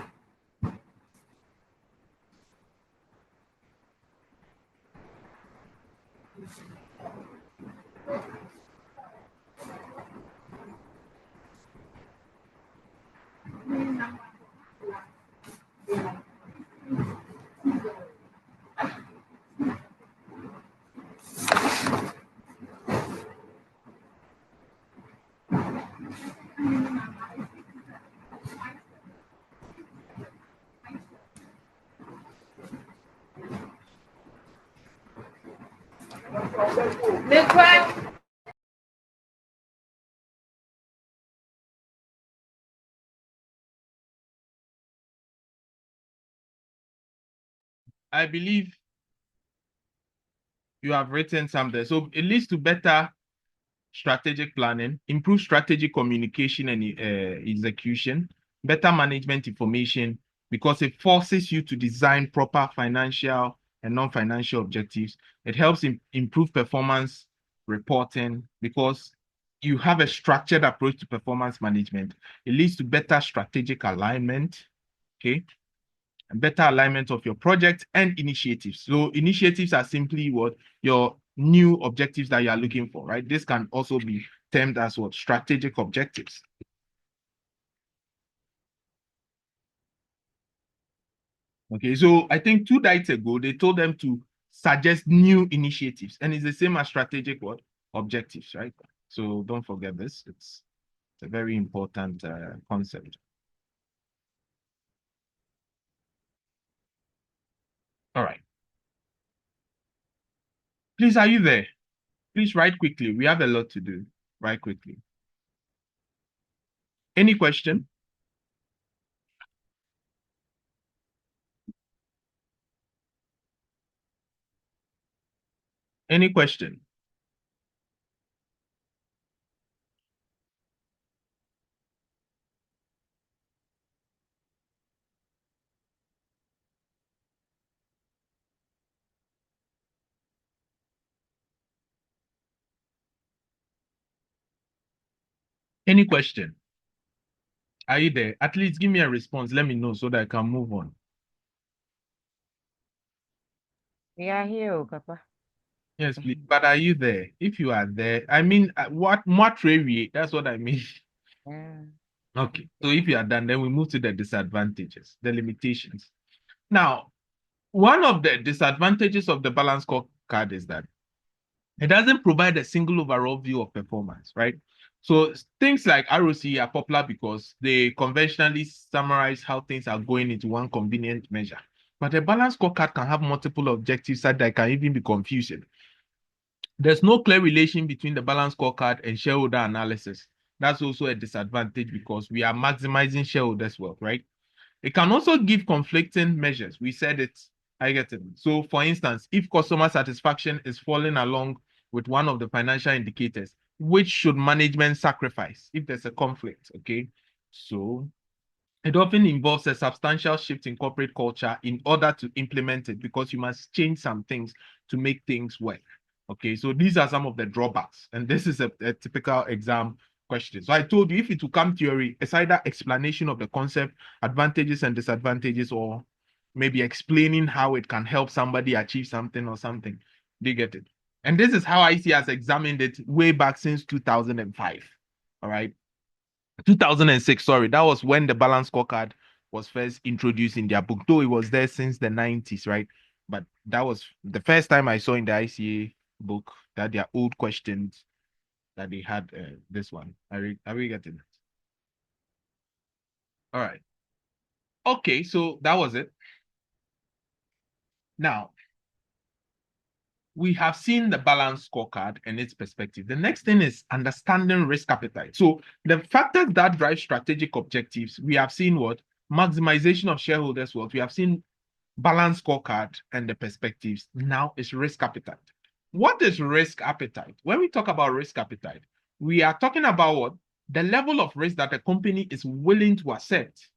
I believe you have written something. So it leads to better strategic planning, improve strategic communication and execution, better management information, because it forces you to design proper financial and non-financial objectives. It helps improve performance reporting because you have a structured approach to performance management. It leads to better strategic alignment, okay? And better alignment of your project and initiatives. So initiatives are simply what your new objectives that you are looking for, right? This can also be termed as what strategic objectives. Okay, so I think 2 nights ago, they told them to suggest new initiatives, and it's the same as strategic what objectives, right? So don't forget this. It's a very important concept. All right. Please, are you there? Please write quickly. We have a lot to do. Write quickly. Any question? Any question? Any question? Are you there? At least give me a response. Let me know so that I can move on. We are here, oh, Papa. Yes, please. But are you there? If you are there, I mean, what really? That's what I mean. Yeah. Okay. So if you are done, then we move to the disadvantages, the limitations. Now, one of the disadvantages of the balance scorecard is that it doesn't provide a single overall view of performance, right? So things like ROC are popular because they conventionally summarize how things are going into one convenient measure. But a balance scorecard can have multiple objectives that can even be confusing. There's no clear relation between the balance scorecard and shareholder analysis. That's also a disadvantage because we are maximizing shareholders' wealth, right? It can also give conflicting measures. We said it, I get it. So for instance, if customer satisfaction is falling along with one of the financial indicators, which should management sacrifice if there's a conflict, okay? So it often involves a substantial shift in corporate culture in order to implement it because you must change some things to make things work. Okay, so these are some of the drawbacks, and this is a typical exam question. So I told you if it will come theory, it's either explanation of the concept, advantages and disadvantages, or maybe explaining how it can help somebody achieve something or something. Do you get it? And this is how IC has examined it way back since 2005. All right. 2006, sorry, that was when the balance scorecard was first introduced in their book, though it was there since the 90s, right? But that was the first time I saw in the ICA book that their old questions that they had this one. Are we getting it? All right. Okay, so that was it. Now, we have seen the balance scorecard and its perspective. The next thing is understanding risk appetite. So the factors that drive strategic objectives, we have seen what? Maximization of shareholders' wealth. We have seen balance scorecard, and the perspectives. Now is risk appetite. What is risk appetite? When we talk about risk appetite, we are talking about what? The level of risk that a company is willing to accept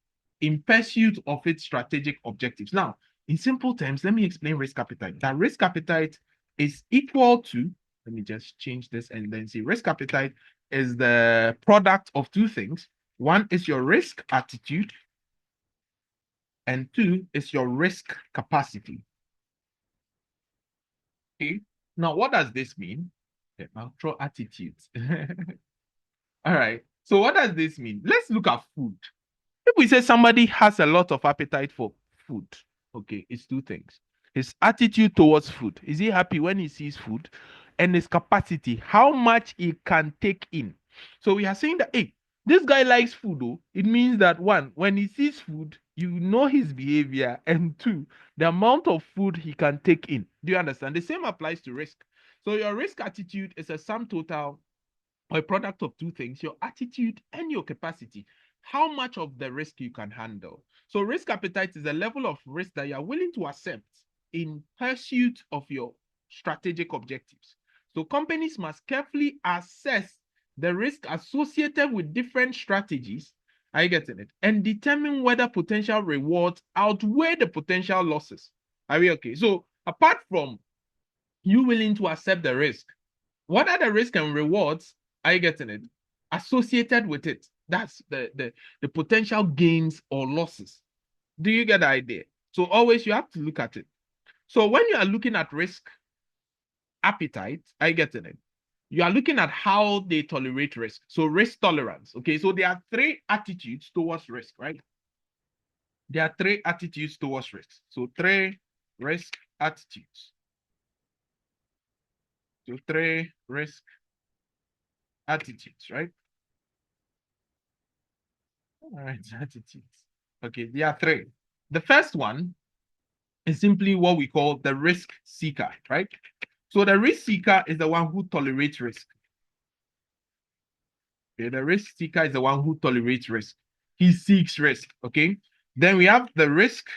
in pursuit of its strategic objectives. Now, in simple terms, let me explain risk appetite. That risk appetite is equal to, let me just change this and then see. Risk appetite is the product of two things. One is your risk attitude, and two is your risk capacity. Okay. Now, what does this mean? Okay, I'll throw attitudes. All right. So what does this mean? Let's look at food. If we say somebody has a lot of appetite for food, okay, it's two things. His attitude towards food. Is he happy when he sees food? And his capacity, how much he can take in. So we are saying that, hey, this guy likes food, though. It means that one, when he sees food, you know his behavior, and two, the amount of food he can take in. Do you understand? The same applies to risk. So your risk attitude is a sum total or a product of two things, your attitude and your capacity. How much of the risk you can handle. So risk appetite is a level of risk that you are willing to accept in pursuit of your strategic objectives. So companies must carefully assess the risk associated with different strategies. Are you getting it? And determine whether potential rewards outweigh the potential losses. Are we okay? So apart from you willing to accept the risk, what are the risks and rewards? Are you getting it? Associated with it. That's the potential gains or losses. Do you get the idea? So always you have to look at it. So when you are looking at risk appetite, are you getting it? You are looking at how they tolerate risk. So risk tolerance. Okay, so there are three attitudes towards risk, right? There are three attitudes towards risk. So three risk attitudes. So three risk attitudes, right? All right, attitudes. Okay, there are three. The first one is simply what we call the risk seeker, right? So the risk seeker is the one who tolerates risk. Okay, the risk seeker is the one who tolerates risk. He seeks risk, okay? Then we have the risk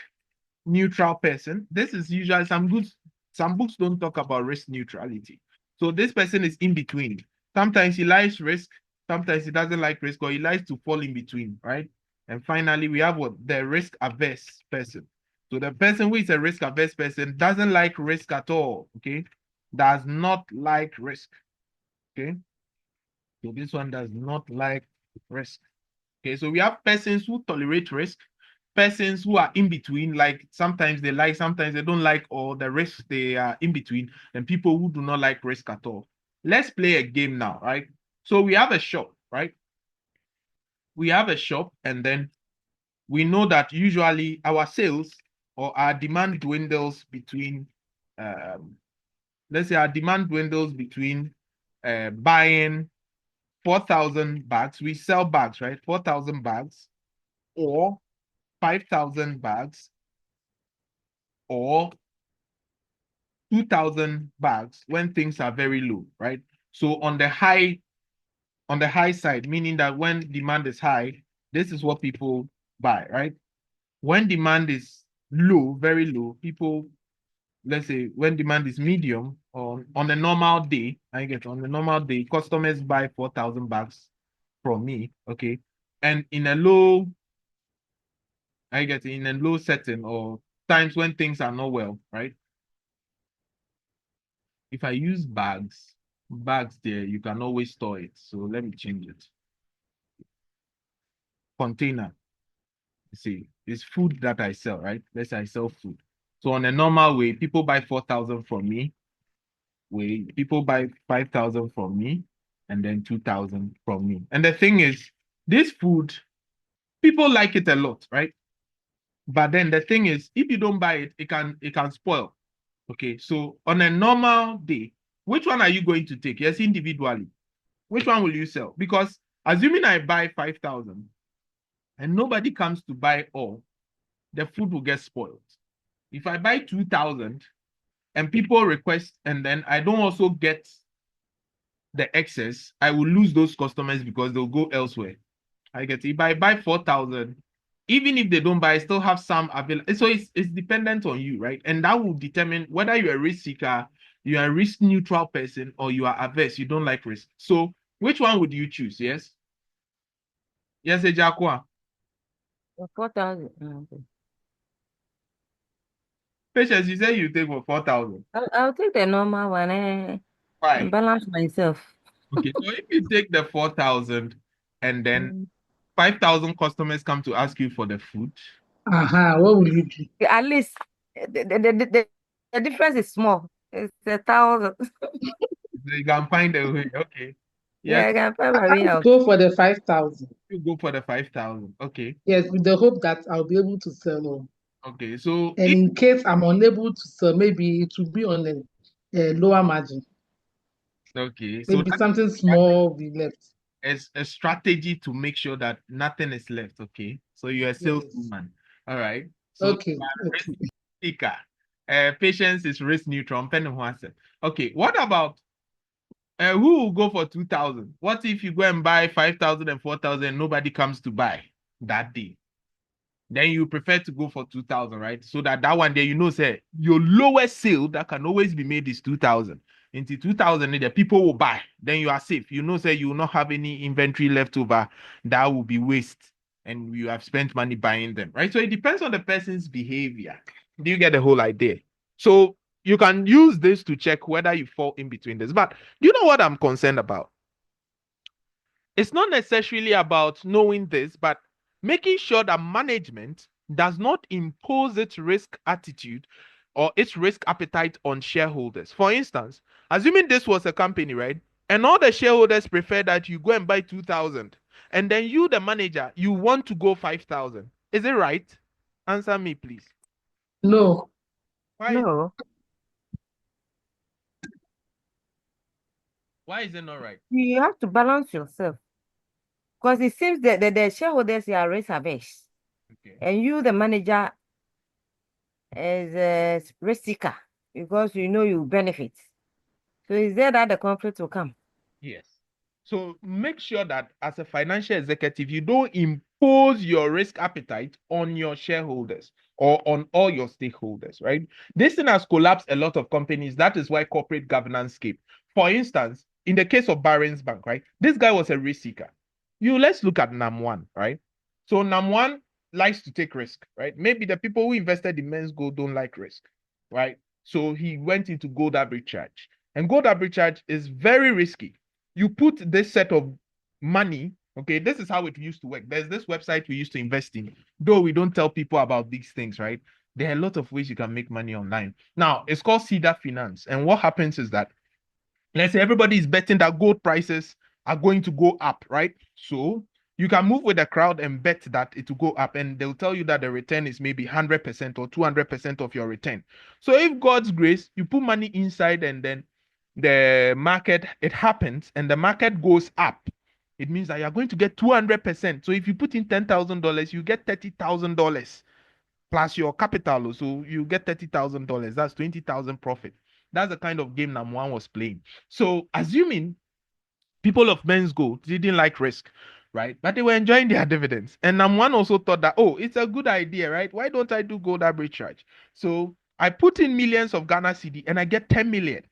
neutral person. This is usually some books don't talk about risk neutrality. So this person is in between. Sometimes he likes risk, sometimes he doesn't like risk, or he likes to fall in between, right? And finally, we have what? The risk averse person. So the person who is a risk averse person doesn't like risk at all, okay? Does not like risk, okay? So this one does not like risk. Okay, so we have persons who tolerate risk, persons who are in between, like sometimes they like, sometimes they don't like, or the risk they are in between, and people who do not like risk at all. Let's play a game now, right? So we have a shop, right? We have a shop, and then we know that usually our sales or our demand dwindles between, let's say our demand dwindles between buying 4,000 bags. We sell bags, right? 4,000 bags, or 5,000 bags, or 2,000 bags when things are very low, right? So on the high side, meaning that when demand is high, this is what people buy, right? When demand is low, very low, people, let's say when demand is medium, or on a normal day, on a normal day, customers buy 4,000 bags from me, okay? And in a low, in a low setting, or times when things are not well, right? If I use bags there, you can always store it. So let me change it. Container. See, it's food that I sell, right? Let's say I sell food. So on a normal way, people buy 4,000 from me. People buy 5,000 from me, and then 2,000 from me. And the thing is, this food, people like it a lot, right? But then the thing is, if you don't buy it, it can spoil. Okay, so on a normal day, which one are you going to take? Yes, individually. Which one will you sell? Because assuming I buy 5,000 and nobody comes to buy all, the food will get spoiled. If I buy 2,000 and people request, and then I don't also get the excess, I will lose those customers because they'll go elsewhere. If I buy 4,000 even if they don't buy, still have some available. So it's dependent on you, right? And that will determine whether you're a risk seeker, you are a risk neutral person, or you are averse, you don't like risk. So which one would you choose? Yes? Yes, Ejakwa. 4,000. Okay. Patience, you say you take for 4,000. I'll take the normal one and Why? balance myself. Okay, so if you take the 4,000 and then Mm. 5,000 customers come to ask you for the food, What will you do? At least the difference is small. It's 1,000. so you can find a way. Okay. Yeah, Yes, I can find my way out. Go for the 5,000. you go for the 5,000. Okay. Yes, with the hope that I'll be able to sell on. Okay. So And if in case I'm unable to sell, maybe it will be on a lower margin. okay, so Maybe that something small will be left. is a strategy to make sure that nothing is left. Okay. So you're a Yes. saleswoman. All right. So Okay. you are a risk Okay. seeker. Patience is risk neutral. Okay. What about who will go for 2,000? What if you go and buy 5,000 and 4,000 and nobody comes to buy that day? Then you prefer to go for 2,000, right? So that one day, say your lowest sale that can always be made is 2,000. Into 2,000, the people will buy. Then you are safe. Say you will not have any inventory left over. That will be waste. And you have spent money buying them, right? So it depends on the person's behavior. Do you get the whole idea? So you can use this to check whether you fall in between this. But do you know what I'm concerned about? It's not necessarily about knowing this, but making sure that management does not impose its risk attitude or its risk appetite on shareholders. For instance, assuming this was a company, right? And all the shareholders prefer that you go and buy 2,000, and then you, the manager, you want to go 5,000. Is it right? Answer me, please. No. Why? No, Why is it not right? you have to balance yourself because it seems that the shareholders are risk averse, Okay. and you, the manager, is a risk seeker because you benefit. So is there that the conflict will come? Yes. So make sure that as a financial executive, you don't impose your risk appetite on your shareholders or on all your stakeholders, right? This thing has collapsed a lot of companies. That is why corporate governance came. For instance, in the case of Barron's Bank, right? This guy was a risk seeker. Let's look at NAM1, right? So NAM1 likes to take risk, right? Maybe the people who invested in Men's Gold don't like risk, right? So he went into gold arbitrage. And gold arbitrage is very risky. You put this set of money, okay, this is how it used to work. There's this website we used to invest in, though we don't tell people about these things, right? There are a lot of ways you can make money online. Now, it's called Cedar Finance. And what happens is that, let's say everybody is betting that gold prices are going to go up, right? So you can move with the crowd and bet that it will go up, and they'll tell you that the return is maybe 100% or 200% of your return. So if God's grace, you put money inside and then the market, it happens and the market goes up, it means that you're going to get 200%. So if you put in $10,000, you get $30,000 plus your capital. So you get $30,000. That's 20,000 profit. That's the kind of game NAM1 was playing. So assuming people of Men's Gold didn't like risk, right? But they were enjoying their dividends. And NAM1 also thought that, oh, it's a good idea, right? Why don't I do gold arbitrage? So I put in millions of Ghana cedi and I get 10 million.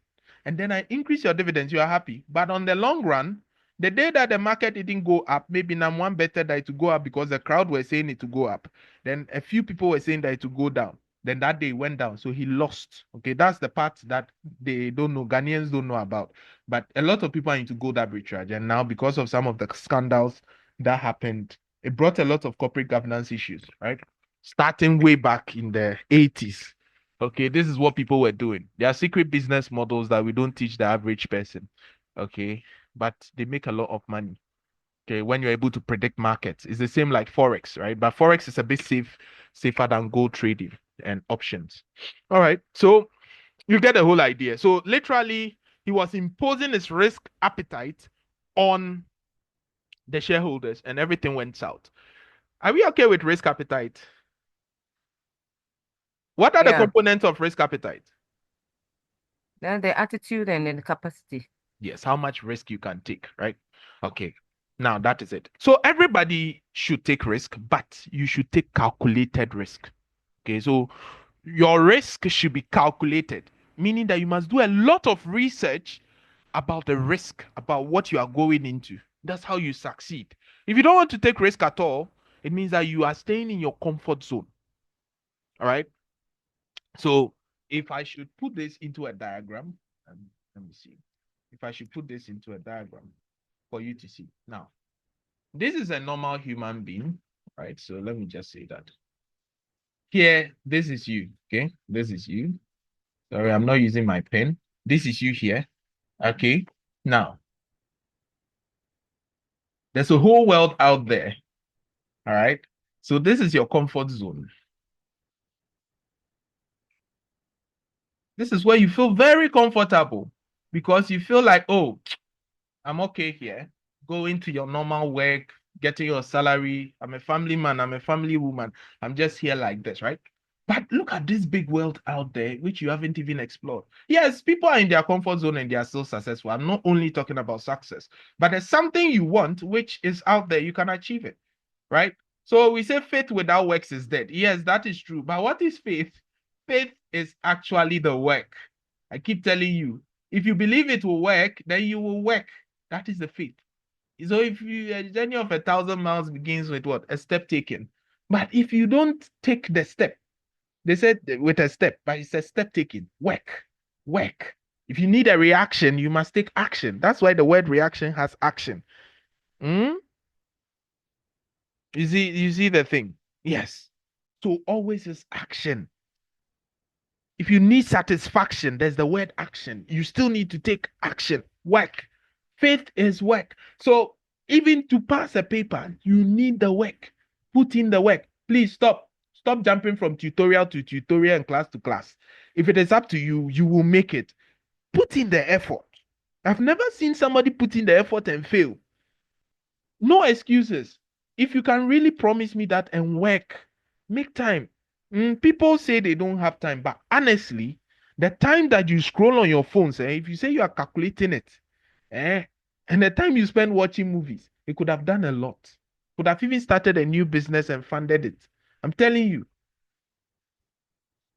And then I increase your dividends, you are happy. But on the long run, the day that the market didn't go up, maybe NAM1 betted that it to go up because the crowd were saying it to go up. Then a few people were saying that it to go down. Then that day went down. So he lost. Okay, that's the part that they don't know, Ghanaians don't know about. But a lot of people are into gold arbitrage. And now, because of some of the scandals that happened, it brought a lot of corporate governance issues, right? Starting way back in the 80s. Okay, this is what people were doing. There are secret business models that we don't teach the average person. Okay, but they make a lot of money. Okay, when you're able to predict markets, it's the same like Forex, right? But Forex is a bit safer than gold trading and options. All right, so you get the whole idea. So literally, he was imposing his risk appetite on the shareholders, and everything went south. Are we okay with risk appetite? What are the Yeah. components of risk appetite? Then the attitude and then the capacity. Yes, how much risk you can take, right? Okay. Now that is it. So everybody should take risk, but you should take calculated risk. Okay, so your risk should be calculated, meaning that you must do a lot of research about the risk, about what you are going into. That's how you succeed. If you don't want to take risk at all, it means that you are staying in your comfort zone. All right. So if I should put this into a diagram, let me see. If I should put this into a diagram for you to see. Now, this is a normal human being, right? So let me just say that. Here, this is you, okay? This is you. Sorry, I'm not using my pen. This is you here, okay? Now, there's a whole world out there, all right? So this is your comfort zone. This is where you feel very comfortable because you feel like, oh, I'm okay here. Go into your normal work, getting your salary. I'm a family man, I'm a family woman. I'm just here like this, right? But look at this big world out there, which you haven't even explored. Yes, people are in their comfort zone and they are still successful. I'm not only talking about success, but there's something you want, which is out there. You can achieve it, right? So we say faith without works is dead. Yes, that is true. But what is faith? Faith is actually the work. I keep telling you, if you believe it will work, then you will work. That is the faith. So if you a journey of 1,000 miles begins with what? A step taken. But if you don't take the step, they said with a step, but it's a step taken. Work. Work. If you need a reaction, you must take action. That's why the word reaction has action. You see the thing? Yes. So always is action. If you need satisfaction, there's the word action. You still need to take action. Work. Faith is work. So even to pass a paper, you need the work. Put in the work. Please stop. Stop jumping from tutorial to tutorial and class to class. If it is up to you, you will make it. Put in the effort. I've never seen somebody put in the effort and fail. No excuses. If you can really promise me that and work, make time. People say they don't have time, but honestly, the time that you scroll on your phones, if you say you are calculating it, and the time you spend watching movies, you could have done a lot. Could have even started a new business and funded it. I'm telling you.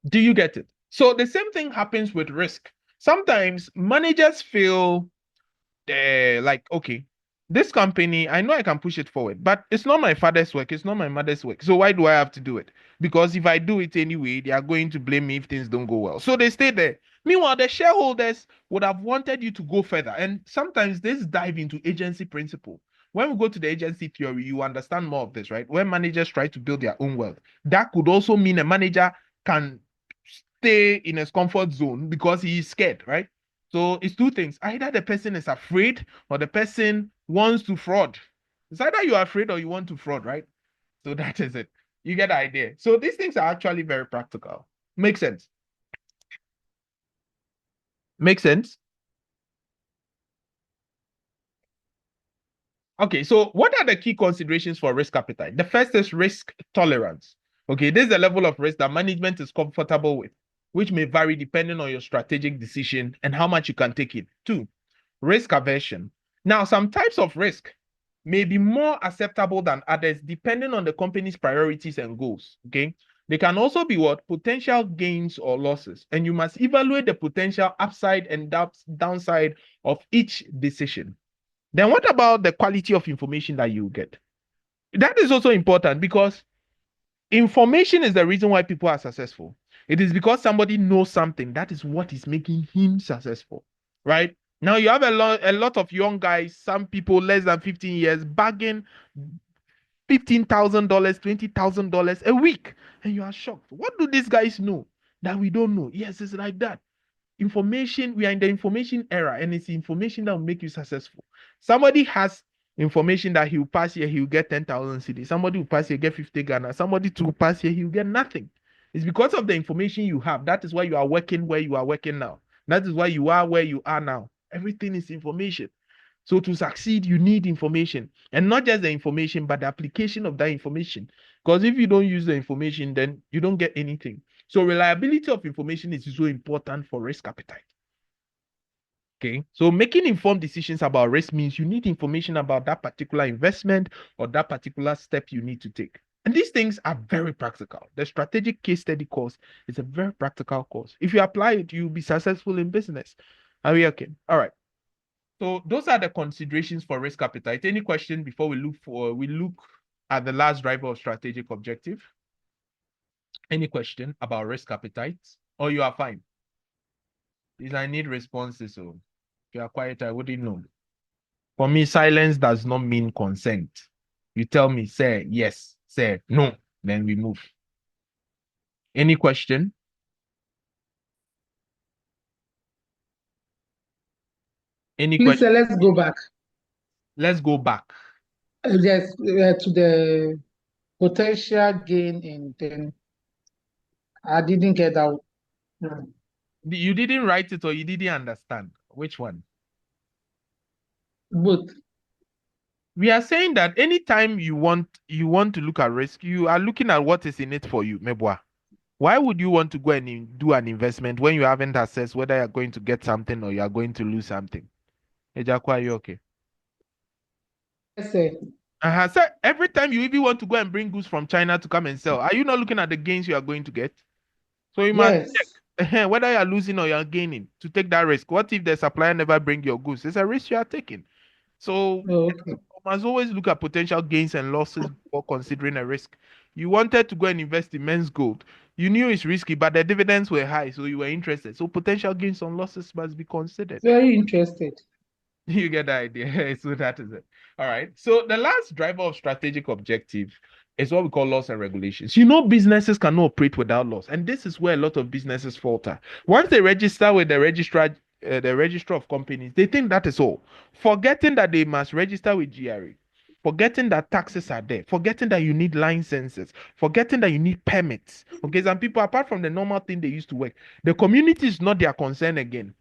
Do you get it? So the same thing happens with risk. Sometimes managers feel like, okay, this company, I know I can push it forward, but it's not my father's work, it's not my mother's work. So why do I have to do it? Because if I do it anyway, they are going to blame me if things don't go well. So they stay there. Meanwhile, the shareholders would have wanted you to go further. And sometimes this dive into agency principle. When we go to the agency theory, you understand more of this, right? When managers try to build their own wealth, that could also mean a manager can stay in his comfort zone because he is scared, right? So it's two things. Either the person is afraid or the person wants to fraud. It's either you're afraid or you want to fraud, right? So that is it. You get the idea. So these things are actually very practical. Makes sense. Makes sense. Okay, so what are the key considerations for risk appetite? The first is risk tolerance. Okay, this is the level of risk that management is comfortable with, which may vary depending on your strategic decision and how much you can take it. 2, risk aversion. Now, some types of risk may be more acceptable than others depending on the company's priorities and goals. Okay, they can also be what? Potential gains or losses, and you must evaluate the potential upside and downside of each decision. Then what about the quality of information that you get? That is also important because information is the reason why people are successful. It is because somebody knows something. That is what is making him successful, right? Now you have a lot of young guys, some people less than 15 years, bagging $15,000, $20,000 a week. And you are shocked. What do these guys know that we don't know? Yes, it's like that. Information, we are in the information era, and it's information that will make you successful. Somebody has information that he will pass here, he will get 10,000 cedis. Somebody will pass here, get 50 Ghana. Somebody to pass here, he will get nothing. It's because of the information you have. That is why you are working where you are working now. That is why you are where you are now. Everything is information. So to succeed, you need information, and not just the information, but the application of that information. Because if you don't use the information, then you don't get anything. So reliability of information is so important for risk appetite. Okay, so making informed decisions about risk means you need information about that particular investment or that particular step you need to take. And these things are very practical. The strategic case study course is a very practical course. If you apply it, you'll be successful in business. Are we okay? All right. So those are the considerations for risk appetite. Any question before we look at the last driver of strategic objective? Any question about risk appetite? Or you are fine? These I need responses. So if you are quiet, I wouldn't know. For me, silence does not mean consent. You tell me, say yes, say no, then we move. Any question? Any Please, question? let's go back. Let's go back. Yes, to the potential gain in then I didn't get that. Mm. You didn't write it or you didn't understand. Which one? Both. We are saying that anytime you want to look at risk, you are looking at what is in it for you, Mebwa. Why would you want to go and do an investment when you haven't assessed whether you're going to get something or you're going to lose something? Ejakwa, are you okay? Yes, sir. So every time you even want to go and bring goods from China to come and sell, are you not looking at the gains you are going to get? So you must check whether you are losing or you are gaining to take that risk. What if the supplier never bring your goods? It's a risk you are taking. So Okay. you must always look at potential gains and losses before considering a risk. You wanted to go and invest in men's gold. You knew it's risky, but the dividends were high, so you were interested. So potential gains and losses must be considered. Very interested. You get the idea. So that is it. All right. So the last driver of strategic objective is what we call laws and regulations. You know, businesses cannot operate without laws, and this is where a lot of businesses falter. Once they register with the registrar of companies, they think that is all, forgetting that they must register with GRA, forgetting that taxes are there, forgetting that you need licenses, forgetting that you need permits. Okay, some people, apart from the normal thing they used to work, the community is not their concern again.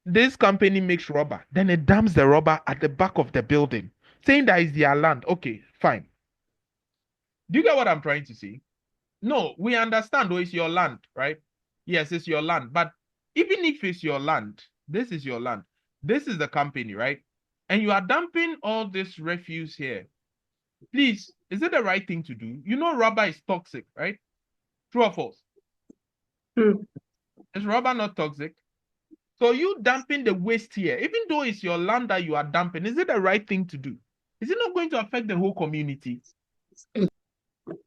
This company makes rubber, then it dumps the rubber at the back of the building, saying that it's their land. Okay, fine. Do you get what I'm trying to say? No, we understand, it's your land, right? Yes, it's your land. But even if it's your land, this is your land. This is the company, right? And you are dumping all this refuse here. Please, is it the right thing to do? You know rubber is toxic, right? True or false? True. Is rubber not toxic? So you dumping the waste here, even though it's your land that you are dumping, is it the right thing to do? Is it not going to affect the whole community?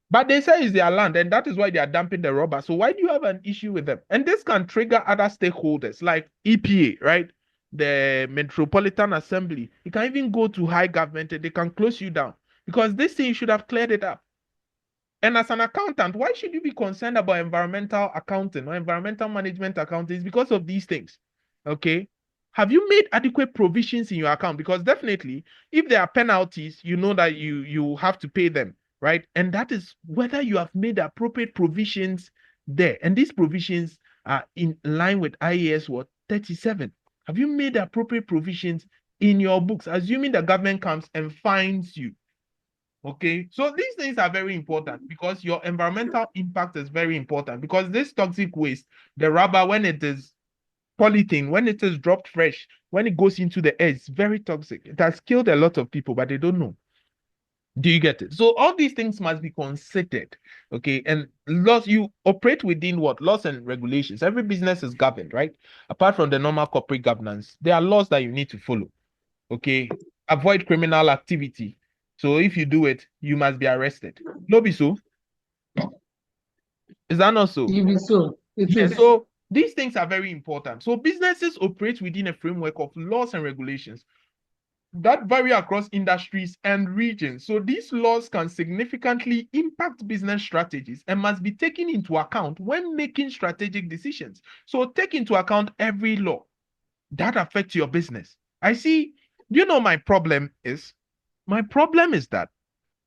But they say it's their land, and that is why they are dumping the rubber. So why do you have an issue with them? And this can trigger other stakeholders like EPA, right? The Metropolitan Assembly. It can even go to high government and they can close you down because this thing should have cleared it up. And as an accountant, why should you be concerned about environmental accounting or environmental management accounting? It's because of these things. Okay. Have you made adequate provisions in your account? Because definitely, if there are penalties, you know that you have to pay them, right? And that is whether you have made appropriate provisions there. And these provisions are in line with IAS 37. Have you made appropriate provisions in your books, assuming the government comes and fines you? Okay, so these things are very important because your environmental impact is very important because this toxic waste, the rubber, when it is polythene, when it is dropped fresh, when it goes into the air, it's very toxic. It has killed a lot of people, but they don't know. Do you get it? So all these things must be considered. Okay, and laws, you operate within what? Laws and regulations. Every business is governed, right? Apart from the normal corporate governance, there are laws that you need to follow. Okay, avoid criminal activity. So if you do it, you must be arrested. No be so? Is that not so? It is so. It Yeah, is. so these things are very important. So businesses operate within a framework of laws and regulations that vary across industries and regions. So these laws can significantly impact business strategies and must be taken into account when making strategic decisions. So take into account every law that affects your business. I see, you know, my problem is that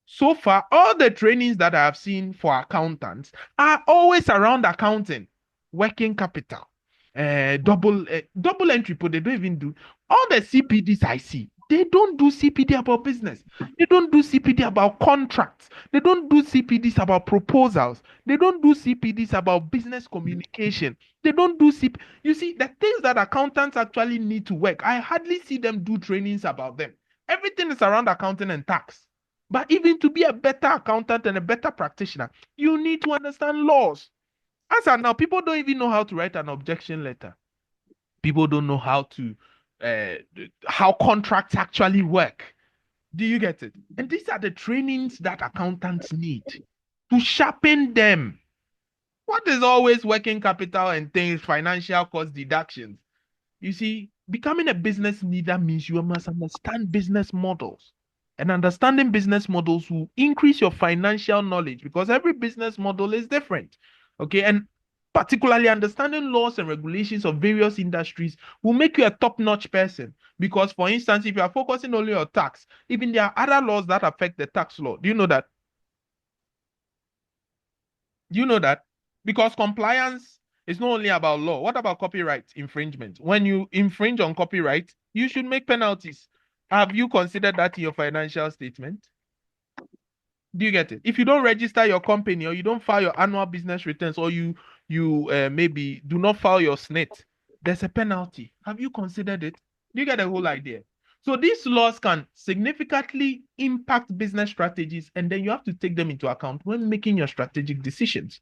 so far, all the trainings that I have seen for accountants are always around accounting, working capital, double entry, but they don't even do all the CPDs I see. They don't do CPD about business. They don't do CPD about contracts. They don't do CPDs about proposals. They don't do CPDs about business communication. They don't do CP. You see, the things that accountants actually need to work, I hardly see them do trainings about them. Everything is around accounting and tax. But even to be a better accountant and a better practitioner, you need to understand laws. As of now, people don't even know how to write an objection letter. People don't know how contracts actually work. Do you get it? And these are the trainings that accountants need to sharpen them. What is always working capital and things, financial cost deductions? You see, becoming a business leader means you must understand business models. And understanding business models will increase your financial knowledge because every business model is different. Okay. And particularly understanding laws and regulations of various industries will make you a top-notch person. Because, for instance, if you are focusing only on tax, even there are other laws that affect the tax law. Do you know that? Do you know that? Because compliance is not only about law. What about copyright infringement? When you infringe on copyright, you should make penalties. Have you considered that in your financial statement? Do you get it? If you don't register your company or you don't file your annual business returns or you maybe do not file your SNET, there's a penalty. Have you considered it? Do you get the whole idea? So these laws can significantly impact business strategies, and then you have to take them into account when making your strategic decisions.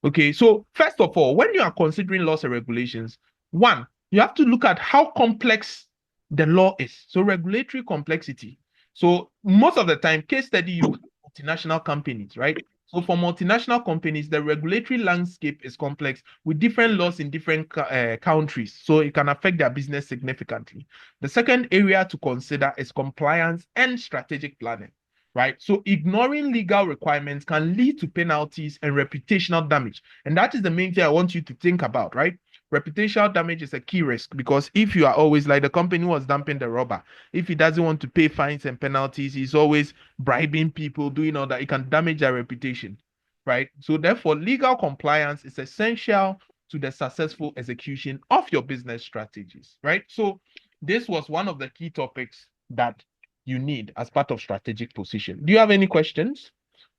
Okay, so first of all, when you are considering laws and regulations, one, you have to look at how complex the law is. So regulatory complexity. So most of the time, case study, you have multinational companies, right? So for multinational companies, the regulatory landscape is complex with different laws in different countries. So it can affect their business significantly. The second area to consider is compliance and strategic planning. Right? So ignoring legal requirements can lead to penalties and reputational damage. And that is the main thing I want you to think about, right? Reputational damage is a key risk because if you are always like the company was dumping the rubber, if he doesn't want to pay fines and penalties, he's always bribing people, doing all that, it can damage their reputation, right? So therefore, legal compliance is essential to the successful execution of your business strategies, right? So this was one of the key topics that you need as part of strategic position. Do you have any questions?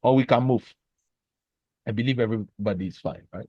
Or we can move? I believe everybody is fine, right?